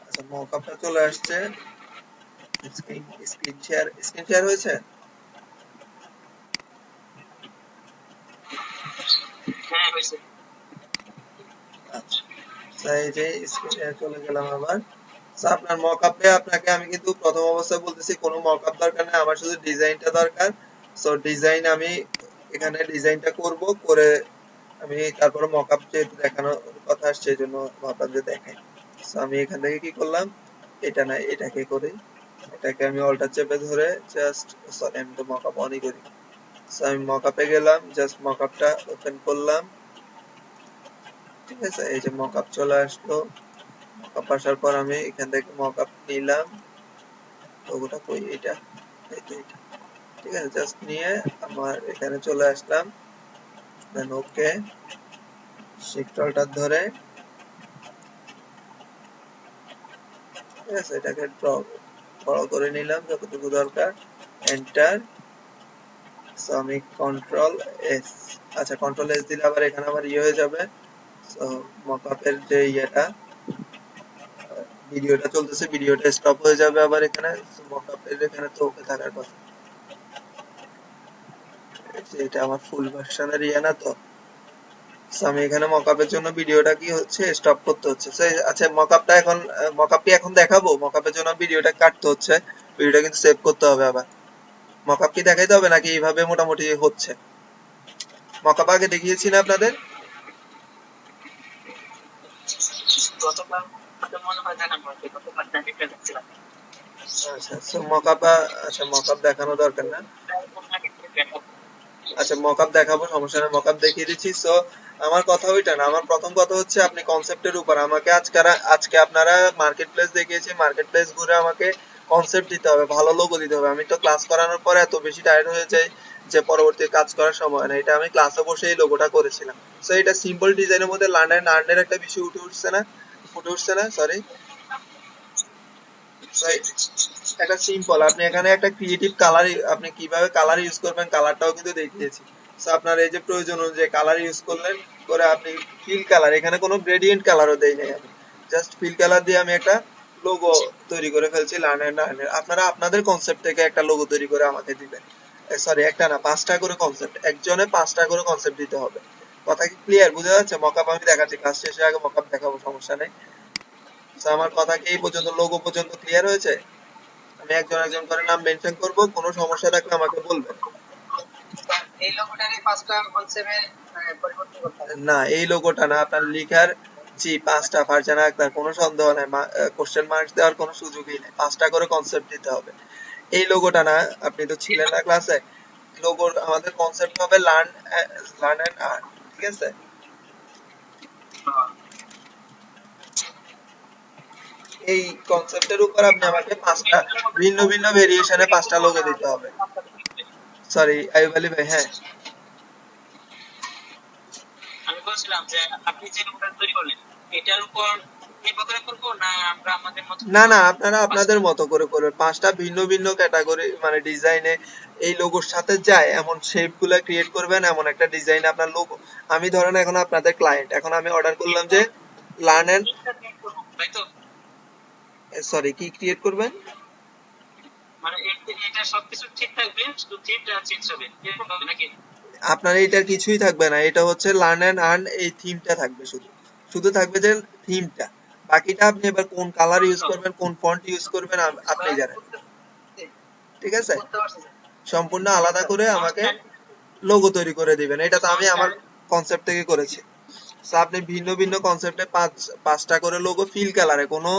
আচ্ছা মকআপটা চলে আসছে। স্ক্রিন শেয়ার হয়েছে।
হ্যাঁ হয়েছে।
আচ্ছা, তাই যে স্ক্রিন শেয়ার চলে গেলাম আবার। So, আপনার মকআপে আপনাকে আমি কিন্তু প্রথম অবস্থায় বলতেছি কোনো মকআপ দরকার নেই, আমার শুধু ডিজাইনটা দরকার। সো ডিজাইন আমি এখানে ডিজাইনটা করব, করে আমি তারপরে মকআপ যেহেতু দেখানোর কথা আসছে এই জন্য ভাবলাম যে দেখাই। সো আমি এখান থেকে কি করলাম, এটা না এটাকে করি, এটাকে আমি অল্টার চেপে ধরে জাস্ট, সরি আমি তো মকআপ অনই করি। সো আমি মকআপে গেলাম, জাস্ট মকআপটা ওপেন করলাম, ঠিক আছে, এই যে মকআপ চলে আসলো। মকআপ আসার পর আমি এখান থেকে মকআপ নিলাম, লোগোটা কই, এটা, এই তো এটা, ঠিক আছে, জাস্ট নিয়ে আমার এখানে চলে আসলাম, দেন ওকে, শিফট অল্টার ধরে, ঠিক আছে, এটাকে বড় করে নিলাম যতটুকু দরকার, এন্টার। সো আমি কন্ট্রোল এস, আচ্ছা কন্ট্রোল এস দিলে আবার এখানে আবার ইয়ে হয়ে যাবে। সো মকআপের যে ইয়েটা, ভিডিওটা চলতেছে, ভিডিওটা স্টপ হয়ে যাবে আবার এখানে। মকআপের এখানে তো ওকে থাকার কথা, এটা আমার ফুল ভার্সনের ইয়ে না তো। So, আমি এখানে মকআপের জন্য ভিডিওটা কি হচ্ছে, স্টপ করতে হচ্ছে। So, আচ্ছা মকআপটা এখন, মকআপ কি এখন দেখাবো? মকআপের জন্য ভিডিওটা কাটতে হচ্ছে, ভিডিওটা কিন্তু সেভ করতে হবে আবার। মকআপ কি দেখাইতে হবে নাকি এইভাবে মোটামুটি হচ্ছে? মকআপ আগে দেখিয়েছি না আপনাদের?
গতবার তো মনে হয় দেখানো হয়েছে, গতবার জাকিরটা দেখছিলাম।
আচ্ছা, সো মকআপ, আচ্ছা মকআপ দেখানো দরকার না। আচ্ছা মকআপ দেখাবো, সমস্যা নেই, মকআপ দেখিয়ে দিচ্ছি। সো আমার কথা ওইটা না, আমার প্রথম কথা হচ্ছে আপনি কনসেপ্টের উপর আমাকে আজকে আপনারা মার্কেট প্লেস দেখিয়েছে, মার্কেট প্লেস ঘুরে আমাকে কনসেপ্ট দিতে হবে, ভালো লোগো দিতে হবে। আমি তো ক্লাস করানোর পরে এত বেশি টায়ার্ড হয়ে যাই যে পরবর্তী কাজ করার সময় না। এটা আমি ক্লাসে বসে এই লোগোটা করেছিলাম। সো এটা সিম্পল ডিজাইনের মধ্যে লার্ন এন্ড আর্নের একটা বিষয় ফুটে উঠছে না, সরি। একটা সিম্পল, আপনি এখানে একটা ক্রিয়েটিভ কালার, আপনি কিভাবে কালার ইউজ করবেন কালারটাও কিন্তু দেখিয়েছি। সো আপনার এই যে প্রয়োজন অনুযায়ী কালার ইউজ করলেন, করে আপনি ফিল কালার, এখানে কোনো গ্রেডিয়েন্ট কালারও দেই নাই আমি, জাস্ট ফিল কালার দিয়ে আমি একটা লোগো তৈরি করে ফেলছি লার্ন এন্ড আর্নের। আপনারা আপনাদের কনসেপ্ট থেকে একটা লোগো তৈরি করে আমাকে দিবেন, সরি একটা না, 5টা করে কনসেপ্ট, একজনে 5টা করে কনসেপ্ট দিতে হবে। কথা কি ক্লিয়ার, বুঝা যাচ্ছে? মকআপ আমি দেখাচ্ছি, ক্লাস শেষে আগে মকআপ দেখাবো, সমস্যা নেই। তো আমার কথা কি এই পর্যন্ত, লোগো পর্যন্ত ক্লিয়ার হয়েছে? আমি একজন একজন করে নাম মেনশন করব, কোনো সমস্যা থাকলে আমাকে বলবেন।
এই লোগোটারই 5টা কনসেপ্টে পরিবর্তন করতে হবে।
না এই লোগোটা না, আপনার লিখার, জি 5টা, ফারজানা আক্তার, কোনো সন্দেহ নাই, কোশ্চেন মার্কস দেওয়ার কোনো সুযোগই নেই, 5টা করে কনসেপ্ট দিতে হবে। এই লোগোটা না, আপনি তো ছিলেন না ক্লাসে, লোগোর আমাদের কনসেপ্ট হবে লার্ন এন্ড আর্ন, ঠিক আছে? এই কনসেপ্টের উপর আপনি আমাকে 5টা ভিন্ন ভিন্ন ভেরিয়েশনে 5টা লোগো দিতে হবে। সরি আইয়ুব আলী ভাই, হ্যাঁ।
আমি বলছিলাম যে আপনি যে লোগোটা তৈরি করলেন এটার উপর নির্ভর করে করবো না আমরা আমাদের মতো
না
করে
না,
করবো?
আপনারা আপনাদের
5টা
মতো করে করবেন, 5টা ভিন্ন ভিন্ন ক্যাটাগরি মানে ডিজাইনে এই লোগোর সাথে যায় এমন শেপ গুলা ক্রিয়েট করবেন, এমন একটা ডিজাইন আপনার লোগো। আমি ধরেন এখন আপনাদের ক্লায়েন্ট, এখন আমি অর্ডার করলাম যে লার্ন এন্ড,
থিমটা ক্রিয়েট করবো তাই তো?
সরি কি ক্রিয়েট করবেন?
মানে এটা সবকিছু ঠিক থাকবে, শুধু থিমটা চেঞ্জ হবে, এরকম হবে নাকি?
আপনার এটার কিছুই থাকবে না, এটা হচ্ছে লার্ন এন্ড আর্ন, এই থিমটা থাকবে, শুধু শুধু থাকবে যে থিমটা। বাকিটা আপনি এবার কোন কালার ইউজ করবেন, কোন ফন্ট ইউজ করবেন আপনি জানেন, ঠিক আছে?
বুঝতে পারছি স্যার।
সম্পূর্ণ আলাদা করে আমাকে
সংস্থান
লোগো তৈরি করে দিবেন, এটা তো আমি আমার
সংস্থান
কনসেপ্ট থেকে করেছি। So, আপনি ভিন্ন ভিন্ন কনসেপ্টে 5টা করে লোগো ফিল কালারে, কোনো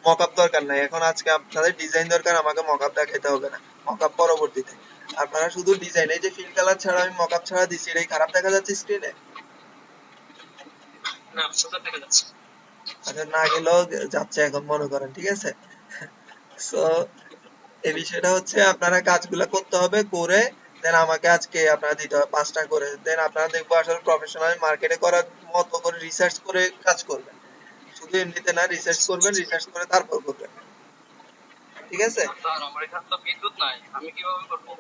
মকআপ দরকার নাই। এখন আজকে আপনাদের ডিজাইন দরকার, আমাকে মকআপ দেখাইতে হবে না, মকআপ পরবর্তীতে। আপনারা শুধু ডিজাইন, এই যে ফিল কালার ছাড়া আমি মকআপ ছাড়া দিছি, এটাই খারাপ দেখা যাচ্ছে স্ক্রিনে?
না সুন্দর দেখা যাচ্ছে।
আচ্ছা না গেলেও যাচ্ছে এখন মনে করেন, ঠিক আছে? সো এই বিষয়টা হচ্ছে আপনারা কাজগুলা করতে হবে, করে দেন আমাকে আজকে আপনারা দিতে হবে 5টা করে, দেন আপনারা দেখবো আসলে প্রফেশনাল মার্কেটে করার মতো করে রিসার্চ করে কাজ করবেন, শুধু এমনিতে না, রিসার্চ করবেন, রিসার্চ করে তারপর করবেন, ঠিক আছে?
স্যার আমার এখানে তো বিদ্যুৎ নাই, আমি কিভাবে করবো?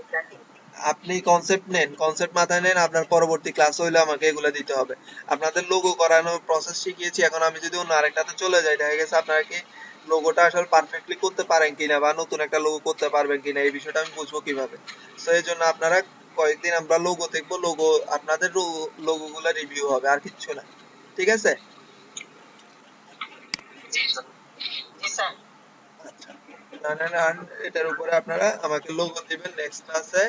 আপনি কনসেপ্ট নেন, কনসেপ্ট মাথায় নেন, আপনার পরবর্তী ক্লাস হইলে আমাকে এগুলা দিতে হবে। আপনাদের লোগো করানোর প্রসেস শিখিয়েছি, এখন আমি যদি অন্য আরেকটাতে চলে যাই, দেখা গেছে আপনারা কি লোগোটা আসলে পারফেক্টলি করতে পারেন কিনা, বা নতুন একটা লোগো করতে পারবেন কিনা, এই বিষয়টা আমি বুঝবো কিভাবে? তো এই জন্য আপনারা কয়েকদিন আমরা লোগো দেখবো, লোগো আপনাদের লোগো গুলা রিভিউ হবে, আর কিচ্ছু না, ঠিক আছে?
জি স্যার। জি স্যার।
আচ্ছা, না না না, এটার উপরে আপনারা আমাকে লোগো দিবেন নেক্সট ক্লাসে,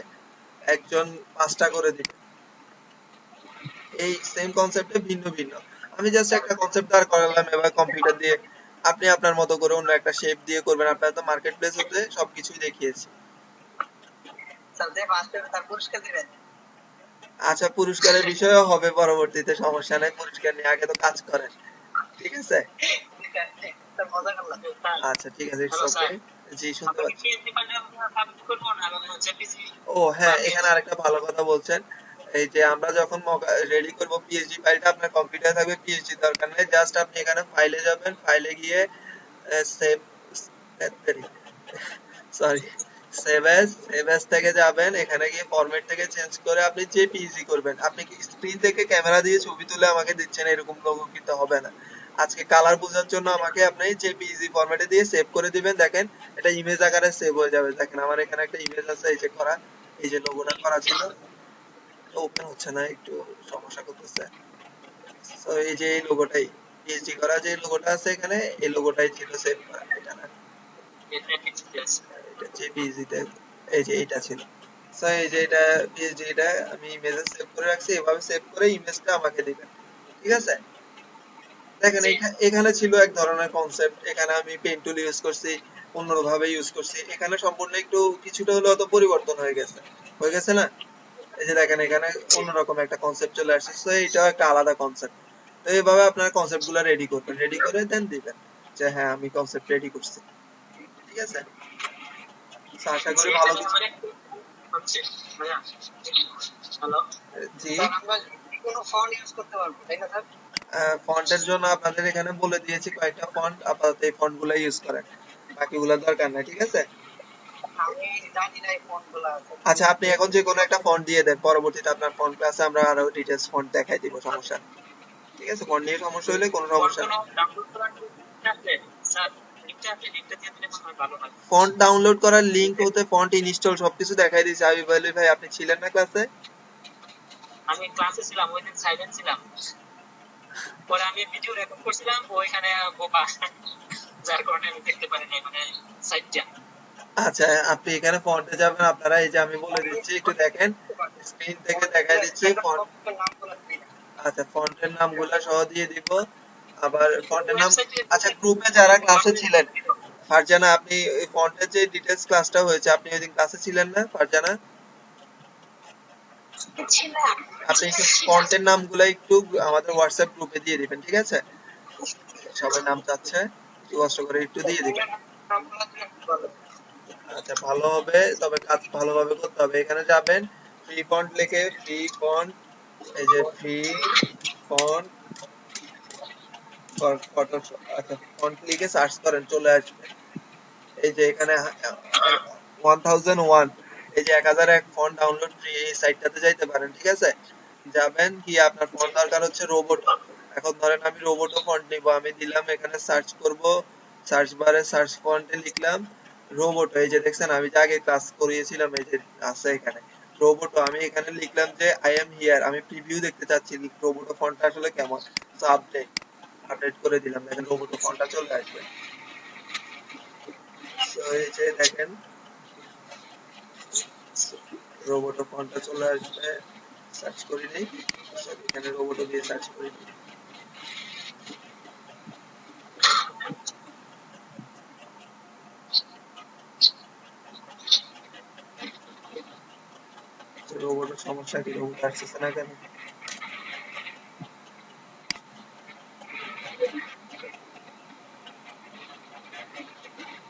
একজন 5টা করে দিবে। এই সেম কনসেপ্টে ভিন্ন ভিন্ন। আমি জাস্ট একটা কনসেপ্ট দাঁড় করালাম, এবার কম্পিউটার দিয়ে আপনি আপনার মতো করে অন্য একটা শেপ দিয়ে করবেন। আপনারা তো মার্কেট প্লেস হতে সবকিছুই দেখিয়েছি।
স্যার যে ফার্স্ট হবে তার পুরস্কার দিবেন।
আচ্ছা, পুরস্কারের বিষয়ও হবে পরবর্তীতে, সমস্যা নাই, পুরস্কার নিয়ে আগে তো কাজ করেন, ঠিক আছে?
ঠিক আছে স্যার, মজা করলাম স্যার।
আচ্ছা ঠিক আছে, ইটস
হ্যালো
ওকে।
স্যার,
জি, শুনতে
আমরা কি
পাচ্ছি।
পিএইচডি ফান্ডে সাবমিট করবো না হচ্ছে পিসি
ও
বা
হ্যাঁ, এখানে
পিএইচডি?
আরেকটা ভালো কথা বলছেন। এই যে আমরা যখন রেডি করব পিএইচডি ফাইলটা, আপনার কম্পিউটারে থাকবে, পিএইচডি দরকার নেই, জাস্ট আপনি এখানে ফাইলে যাবেন, ফাইলে গিয়ে সেভ, সরি, সেভ এস থেকে যাবেন, এখানে গিয়ে ফরম্যাট থেকে চেঞ্জ করে আপনি যে পিএইচডি করবেন। আপনি কি স্ক্রিন থেকে ক্যামেরা দিয়ে ছবি তুলে আমাকে দিচ্ছেন এরকম লোগো কিন্তু হবে না। আজকে কালার বোঝার জন্য আমাকে আপনি যে পিএইচডি ফরম্যাটে দিয়ে সেভ করে দিবেন, দেখেন এটা ইমেজ আকারে সেভ হয়ে যাবে। দেখেন আমার এখানে একটা ইমেজ আছে, এই যে করা, এই যে লোগোটা করা ছিল, ওপেন হচ্ছে না, একটু সমস্যা করতেছে। তো এই যে এই লোগোটাই, পিএইচডি করা যে লোগোটা আছে এখানে, এই লোগোটাই ছিল সেভ করা, এটা না,
এটা পিসি আছে।
এটা জেপিইজি তে, এই যে এটা ছিল। সো এই যে এটা পিএইচডি, এটা আমি ইমেজে সেভ করে রাখছি, এভাবে সেভ করে ইমেজটা আমাকে দিবেন, ঠিক আছে? দেখেন
জি
এখানে ছিল এক ধরনের কনসেপ্ট, এখানে আমি পেন টুল ইউজ করছি, অন্যভাবে ইউজ করছি, এখানে সম্পূর্ণ একটু কিছুটা হলেও তো পরিবর্তন হয়ে গেছে না? এই যে দেখেন এখানে
জি
অন্যরকম একটা কনসেপ্ট চলে আসছে, তো এটাও একটা আলাদা কনসেপ্ট। তো এইভাবে আপনার কনসেপ্ট গুলা রেডি করবেন, রেডি করে দেন দিবেন যে হ্যাঁ আমি কনসেপ্ট রেডি করছি, ঠিক আছে? তো আশা
জি,
করি
এটা
ভালো
তো
কিছু।
আমার একটু হচ্ছে ভাইয়া। হ্যালো
জি,
স্যার, আমরা কোনো ফন্ট ইউজ করতে পারবো তাই না স্যার?
ফন্টের জন্য আপনাদের এখানে বলে দিয়েছি কয়েকটা ফন্ট, আপাতত এই ফন্ট গুলা ইউজ করেন, বাকিগুলোর দরকার নাই, ঠিক আছে?
আমি জানি না এই ফন্ট গুলা আছে।
আচ্ছা, আপনি এখন যে কোনো একটা ফন্ট দিয়ে দেন, পরবর্তীতে আপনার ফন্ট ক্লাসে আমরা আরো ডিটেলস ফন্ট দেখাই দিব, সমস্যা নেই, ঠিক আছে? ফন্ট নিয়ে সমস্যা হলে কোনো
ফন্ট
সমস্যা
কোনো
নেই।
ডাউনলোড করার লিংক আছে স্যার? লিংকটা আপনি লিংকটা দিয়ে দিলে মনে হয় ভালো হয়।
ফন্ট ডাউনলোড করার লিংক হতে ফন্ট ইনস্টল সবকিছু দেখাই দিয়েছি। হাবিব আলী ভাই, আপনি ছিলেন না ক্লাসে?
আমি ক্লাসে ছিলাম, ওই দিন সাইলেন্ট ছিলাম। পরে আমি ভিডিও রেকর্ড করছিলাম, ওইখানে বোকা, যার কারণে আমি দেখতে পারিনি মানে সাইটটা।
আচ্ছা, আপনি এখানে ফন্টে যাবেন, আপনারা এই যে আমি বলে
আমি
দিচ্ছি, একটু দেখেন, স্ক্রিন থেকে দেখাই দিচ্ছি ফন্ট।
ফন্টের নামগুলো দিই না।
আচ্ছা, ফন্টের নামগুলা সহ দিয়ে দিব, আবার ফন্টের নাম।
ওয়েবসাইটে
আচ্ছা, গ্রুপে যারা ক্লাসে
গভর্নমেন্ট
ছিলেন,
দিল।
ফারজানা, আপনি ওই ফন্টের যে ডিটেলস ক্লাসটা হয়েছে, আপনি ওই দিন ক্লাসে ছিলেন না ফারজানা?
ছিলাম।
আপনি একটু ফন্টের নামগুলা একটু আমাদের হোয়াটসঅ্যাপ গ্রুপে দিয়ে দিবেন, ঠিক আছে? সবাই নাম চাচ্ছে, একটু কষ্ট করে একটু দিয়ে দিবেন।
নামগুলো দিলে ভালো।
আচ্ছা, ভালো হবে, তবে কাজ ভালোভাবে করতে হবে। এখানে যাবেন, ফ্রি ফন্ট লিখে ফ্রি ফন্ট, এই যে ফ্রি ফন্ট ফটোশপ, আচ্ছা ফন্ট লিখে সার্চ করেন, চলে আসবে। এই যে এখানে 1001, এই যে 1001 ফন্ট ডাউনলোড ফ্রি, এই সাইটটাতে যাইতে পারেন, ঠিক আছে? যাবেন, গিয়ে আপনার ফন্ট দরকার হচ্ছে রোবোটো। এখন ধরেন আমি রোবোটো ফন্ট নিব, আমি দিলাম এখানে সার্চ করব, সার্চ বারে সার্চ ফন্টে লিখলাম রোবোটো, এই যে দেখছেন আমি যে আগে ক্লাস করিয়েছিলাম, এই যে আছে এখানে রোবোটো। আমি এখানে লিখলাম যে আই এম হিয়ার, আমি প্রিভিউ দেখতে চাচ্ছি রোবোটো ফন্টটা আসলে কেমন। তো আপডেট করে দিলাম, দেখেন রোবোটো ফন্টটা চলে আসবে। তো এই যে দেখেন রোবোটো ফন্টটা চলে আসবে, সার্চ করি নেই, সরি এখানে রোবোটো দিয়ে সার্চ করি নেই। রোবোটের সমস্যা কি, রোবট আসতেছে না কেন?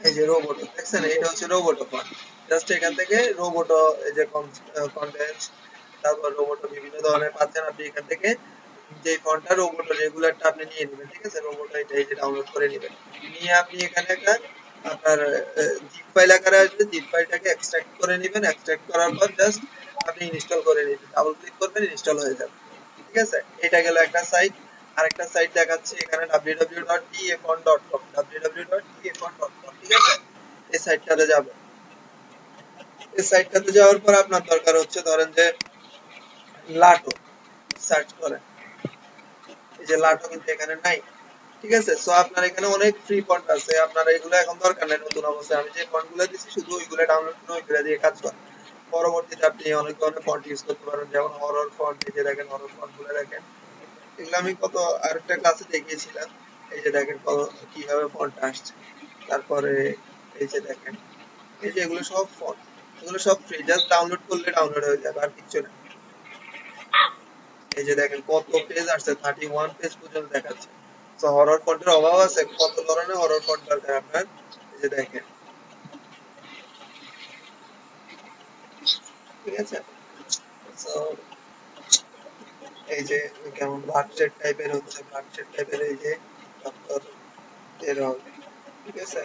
এই যে রোবোটো দেখছেন, এটা হচ্ছে রোবোটো ফন্ট। জাস্ট এখান থেকে রোবোটো, এই যে কন্টেন্টস, তারপর রোবোটো বিভিন্ন ধরনের পাচ্ছেন, আপনি এখান থেকে যে ফন্টটা রোবোটো রেগুলারটা আপনি নিয়ে নেবেন, ঠিক আছে? রোবোটো এটা এই যে ডাউনলোড করে নেবেন, নিয়ে আপনি এখানে একটা আপনার জিপ ফাইল আকারে আসবে, জিপ ফাইলটাকে এক্সট্রাক্ট করে নেবেন, এক্সট্রাক্ট করার পর জাস্ট আপনি ইনস্টল করে নেবেন, ডাবল ক্লিক করবেন, ইনস্টল হয়ে যাবে, ঠিক আছে? এটা গেল একটা সাইট। আরেকটা সাইট দেখাচ্ছি এখানে, www.tfont.com, www.tfont.com, ঠিক আছে? এই সাইটটাতে যাবেন। এই সাইটটাতে যাওয়ার পর আপনার দরকার হচ্ছে, ধরেন যে লাটো, সার্চ করেন, এই যে লাটো কিন্তু এখানে নাই, ঠিক আছে? সো আপনার এখানে অনেক ফ্রি ফন্ট আছে, আপনার এগুলো এখন দরকার নেই নতুন অবস্থায়, আমি যে ফন্ট গুলো দিচ্ছি শুধু ওইগুলো ডাউনলোড করে ওইগুলো দিয়ে কাজ করেন। পরবর্তীতে আপনি অনেক ধরনের ফন্ট ইউজ করতে পারেন, যেমন হরর ফন্ট। এই যে দেখেন হরর ফন্ট গুলো দেখেন, এগুলো আমি কত আরেকটা ক্লাসে দেখিয়েছিলাম। এই যে দেখেন কত কিভাবে ফন্ট আসছে। তারপরে এই যে দেখেন, এই যে এগুলো সব ফন্ট, এগুলো সব ফ্রি, জাস্ট ডাউনলোড করলে ডাউনলোড হয়ে যাবে, আর কিচ্ছু না। এই যে দেখেন কত পেজ আসছে, 31 পেজ পর্যন্ত দেখাচ্ছে। তো হরর ফন্টের অভাব আছে? কত ধরনের হরর ফন্ট দরকার আপনার। এই যে দেখেন, ঠিক আছে। তো এই যে কেমন বার্কশেট টাইপের হচ্ছে, বার্কশেট টাইপের, এই যে তারপর এরকম, ঠিক আছে।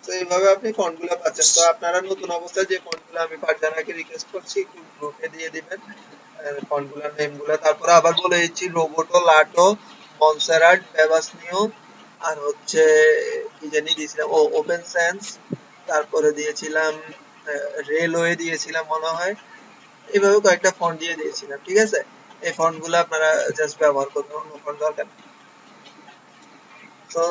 তো এইভাবে আপনি ফন্ট গুলো পাচ্ছেন। তো আপনারা নতুন অবস্থায় যে ফন্ট গুলো আমি ফারজানাকে রিকোয়েস্ট করছি একটু গ্রুপে দিয়ে দিবেন ফন্ট গুলার নেম গুলা। তারপরে আবার বলে দিচ্ছি, রোবোটো, লাটো, মনসেরাট, বেবাসনিও, আর হচ্ছে কি জানি দিয়েছিলাম, ও ওপেন সেন্স, তারপরে দিয়েছিলাম রেলওয়ে দিয়েছিলাম মনে হয়। এইভাবে কয়েকটা ফন্ট দিয়ে দিয়েছিলাম, ঠিক আছে। এই ফন্ট গুলো আপনারা জাস্ট ব্যবহার করবেন, অন্য ফন্ট দরকার নেই। তো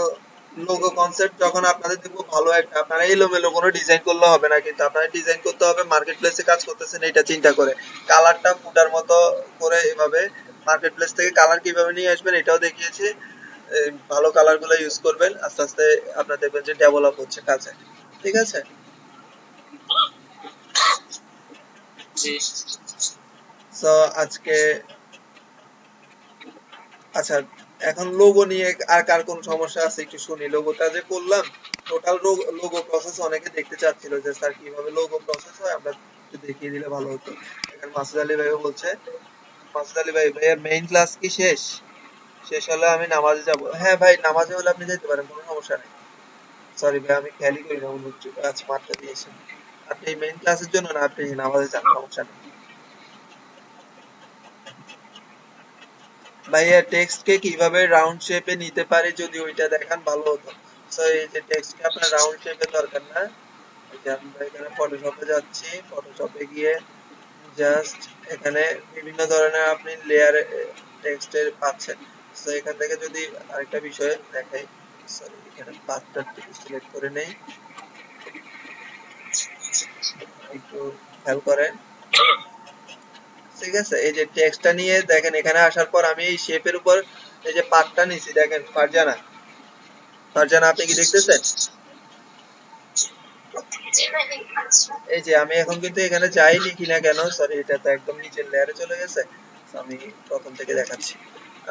লোগো কনসেপ্ট যখন আপনাদের দেখবো ভালো একটা, আপনারা এলোমেলো কোনো ডিজাইন করলে হবে না, কিন্তু আপনারা ডিজাইন করতে হবে মার্কেট প্লেসে কাজ করতেছেন এটা চিন্তা করে, কালারটা ফুটার মতো করে। এভাবে মার্কেট প্লেস থেকে কালার কিভাবে নিয়ে আসবেন এটাও দেখিয়েছি। ভালো কালার গুলো ইউজ করবেন, আস্তে আস্তে আপনার দেখবেন যে ডেভেলপ হচ্ছে কাজে, ঠিক আছে।
জি।
তো আজকে, আচ্ছা, এখন লোগো নিয়ে আর কার কোন সমস্যা আছে একটু শুনি। লোগোটা যে করলাম, টোটাল লোগো প্রসেস অনেকে দেখতে চাচ্ছিল যে স্যার কিভাবে লোগো প্রসেস হয়, আমরা একটু দেখিয়ে দিলে ভালো হতো। এখানে মাসুদ আলী ভাইও বলছে, মাসুদ আলী ভাই, ভাইয়া মেইন ক্লাস কি শেষ? শেষ হলে আমি নামাজে যাব। হ্যাঁ ভাই, নামাজে হলে আপনি যেতে পারেন, কোনো সমস্যা নেই। সরি ভাই, আমি খেয়ালই করি না, আচ্ছা মাত্রা দিয়েছেন। আপনি মেইন ক্লাসের জন্য না, আপনি নামাজে যান, সমস্যা নেই। ভাইয়া টেক্সট কে কিভাবে রাউন্ড শেপে নিতে পারি যদি ওইটা দেখান ভালো হতো। সো এই যে টেক্সট কে আপনার রাউন্ড শেপে দরকার না। এই যে আমরা এখানে ফটোশপে যাচ্ছি, ফটোশপে গিয়ে জাস্ট এখানে বিভিন্ন ধরনের আপনি লেয়ার টেক্সটের পাচ্ছেন। সো এখান থেকে যদি আরেকটা বিষয় দেখাই, সরি এখানে পাথটা সিলেক্ট করে নেই, একটু খেয়াল করেন, ঠিক আছে। এই যে টেক্সটটা নিয়ে দেখেন, এখানে আসার পর আমি এই শেপের উপর এই যে পাথটা নিছি, দেখেন ফারজানা, ফারজানা আপনি কি দেখতেছেন? এই যে আমি এখন কিন্তু এখানে যাই লিখি না কেন, সরি এটা তো একদম নিচের লেয়ারে চলে গেছে। So আমি প্রথম থেকে দেখাচ্ছি।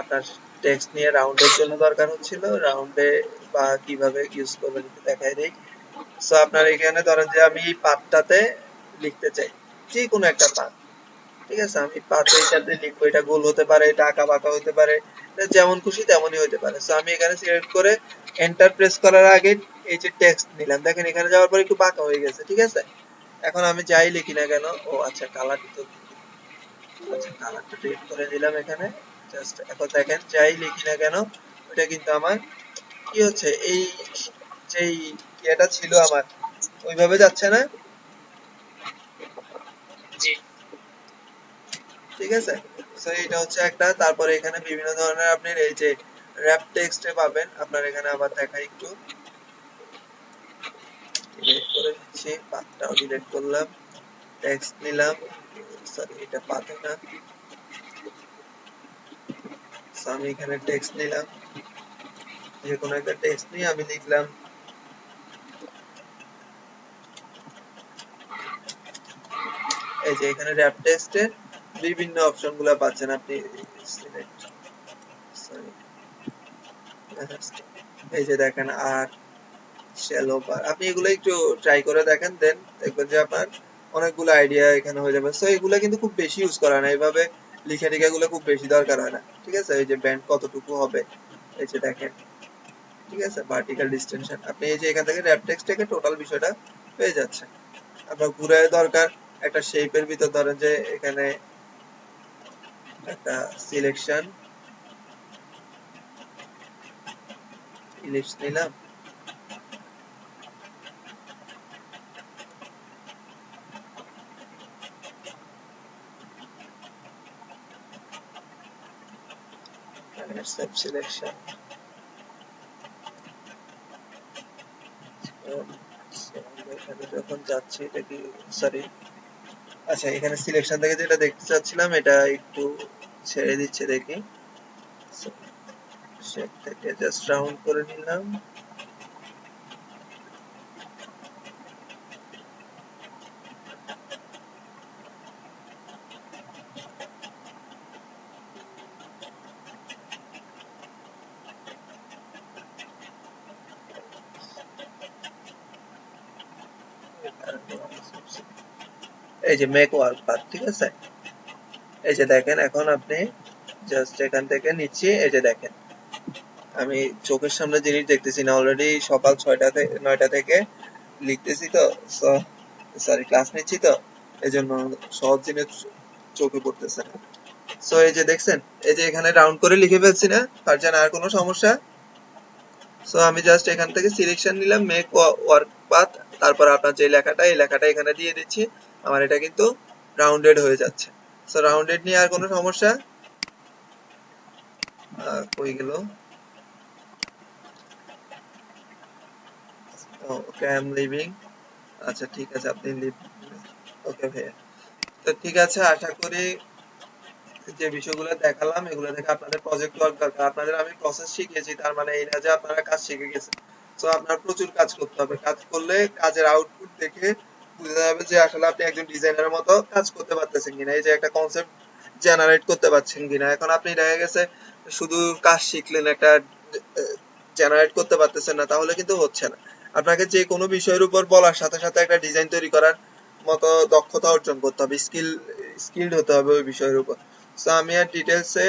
আপনার টেক্সট নিয়ে রাউন্ডের জন্য দরকার হচ্ছিল, রাউন্ডে বা কিভাবে ইউজ করবেন একটু দেখাই দেই। সো আপনার এখানে ধরেন যে আমি এই পাথটাতে লিখতে চাই, যে কোনো একটা পাথ, ঠিক আছে। আমি পাথে এটাতে লিখবো, এটা গোল হতে পারে, এটা আঁকা বাঁকা হতে পারে, এটা যেমন খুশি তেমনই হতে পারে। সো আমি এখানে সিলেক্ট করে এন্টার প্রেস করার আগে এই যে টেক্সট নিলাম, দেখেন এখানে যাওয়ার পর একটু বাঁকা হয়ে গেছে, ঠিক আছে। এখন আমি যাই লিখি না কেন, ও আচ্ছা কালার তো, আচ্ছা কালারটা ডিলিট করে দিলাম এখানে। জাস্ট এখন দেখেন যাই লিখি না কেন, ওটা কিন্তু আমার কি হচ্ছে, এই যেই ইয়েটা ছিল আমার ওইভাবে যাচ্ছে না,
জি।
ঠিক আছে। সো এটা হচ্ছে একটা। তারপরে এখানে বিভিন্ন ধরনের আপনি এই যে র‍্যাপ টেক্সটে পাবেন, আপনার এখানে আবার দেখাই একটু, ডিলিট করে দিচ্ছি, পাথটাও ডিলিট করলাম, টেক্সট নিলাম, সরি এটা পাথে না। সো আমি এখানে টেক্সট নিলাম, যে কোনো একটা টেক্সট নিয়ে আমি লিখলাম, এই যে এখানে র‍্যাপ টেক্সটে বিভিন্ন অপশন গুলা পাচ্ছেন আপনি, সিলেক্ট, সরি, এই যে দেখেন আর শ্যালো বার, আপনি এগুলো একটু ট্রাই করে দেখেন, দেন দেখবেন যে আপনার অনেকগুলো আইডিয়া এখানে হয়ে যাবে। সো এগুলো কিন্তু খুব বেশি ইউজ করা না, এইভাবে লিখে টিখে গুলো খুব বেশি দরকার হয় না, ঠিক আছে। এই যে ব্যান্ড কতটুকু হবে, এই যে দেখেন, ঠিক আছে, ভার্টিক্যাল ডিস্টেনশন, আপনি এই যে এখান থেকে র‍্যাপ টেক্সট থেকে টোটাল বিষয়টা পেয়ে যাচ্ছেন। আপনার ঘুরে দরকার একটা শেপের ভিতর, ধরেন যে এখানে একটা সিলেকশন ইলিপস নিলাম, সেভ সিলেকশন, এখানে যখন যাচ্ছি এটা কি, সরি আচ্ছা, এখানে সিলেকশন থেকে যেটা দেখতে চাচ্ছিলাম এটা একটু ছেড়ে দিচ্ছে দেখি। শেপ থেকে জাস্ট রাউন্ড করে নিলাম। এই যে মেক ওয়ার্ক পাথ, ঠিক আছে? এই যে দেখেন, এখন আপনি জাস্ট এখান থেকে নিচ্ছি, এই যে দেখেন আমি চোখের সামনে জিনিস দেখতেছি না, অলরেডি সকাল 9টা থেকে লিখতেছি তো, সরি ক্লাস নিচ্ছি তো, এই জন্য সহজ জিনিস চোখে পড়তেছে না। সো এই যে দেখছেন, এই যে এখানে রাউন্ড করে লিখে ফেলছি না ফারজান, আর কোনো সমস্যা? সো আমি জাস্ট এখান থেকে সিলেকশন নিলাম মেক ওয়ার্ক পাথ, তারপর আপনার যে লেখাটা, এই লেখাটা এখানে দিয়ে দিচ্ছি, আমার এটা কিন্তু রাউন্ডেড হয়ে যাচ্ছে। সো রাউন্ডেড নিয়ে আর কোনো সমস্যা? কই গেল? ওকে, আই এম লিভিং। আচ্ছা ঠিক আছে, আপনি লিভ। ওকে ভাইয়া। তো ঠিক আছে, আশা করি যে বিষয়গুলো দেখালাম এগুলো দেখে আপনাদের প্রজেক্ট ওয়ার্ক দরকার। আপনাদের আমি প্রসেস শিখিয়েছি, তার মানে এই না যে আপনারা কাজ শিখে গেছেন। তো আপনার প্রচুর কাজ করতে হবে, কাজ করলে কাজের আউটপুট দেখে বুঝতে হবে যে আসলে আপনি একজন ডিজাইনারের মতো কাজ করতে পারতেছেন কিনা, এই যে একটা কনসেপ্ট জেনারেট করতে পারছেন কিনা। এখন আপনি দেখা গেছে শুধু কাজ শিখলেন, একটা জেনারেট করতে পারতেছেন না, তাহলে কিন্তু হচ্ছে না। আপনাকে যে কোনো বিষয়ের উপর বলার সাথে সাথে একটা ডিজাইন তৈরি করার মতো দক্ষতা অর্জন করতে হবে, স্কিলড হতে হবে ওই বিষয়ের উপর। সো আমি আর ডিটেলসে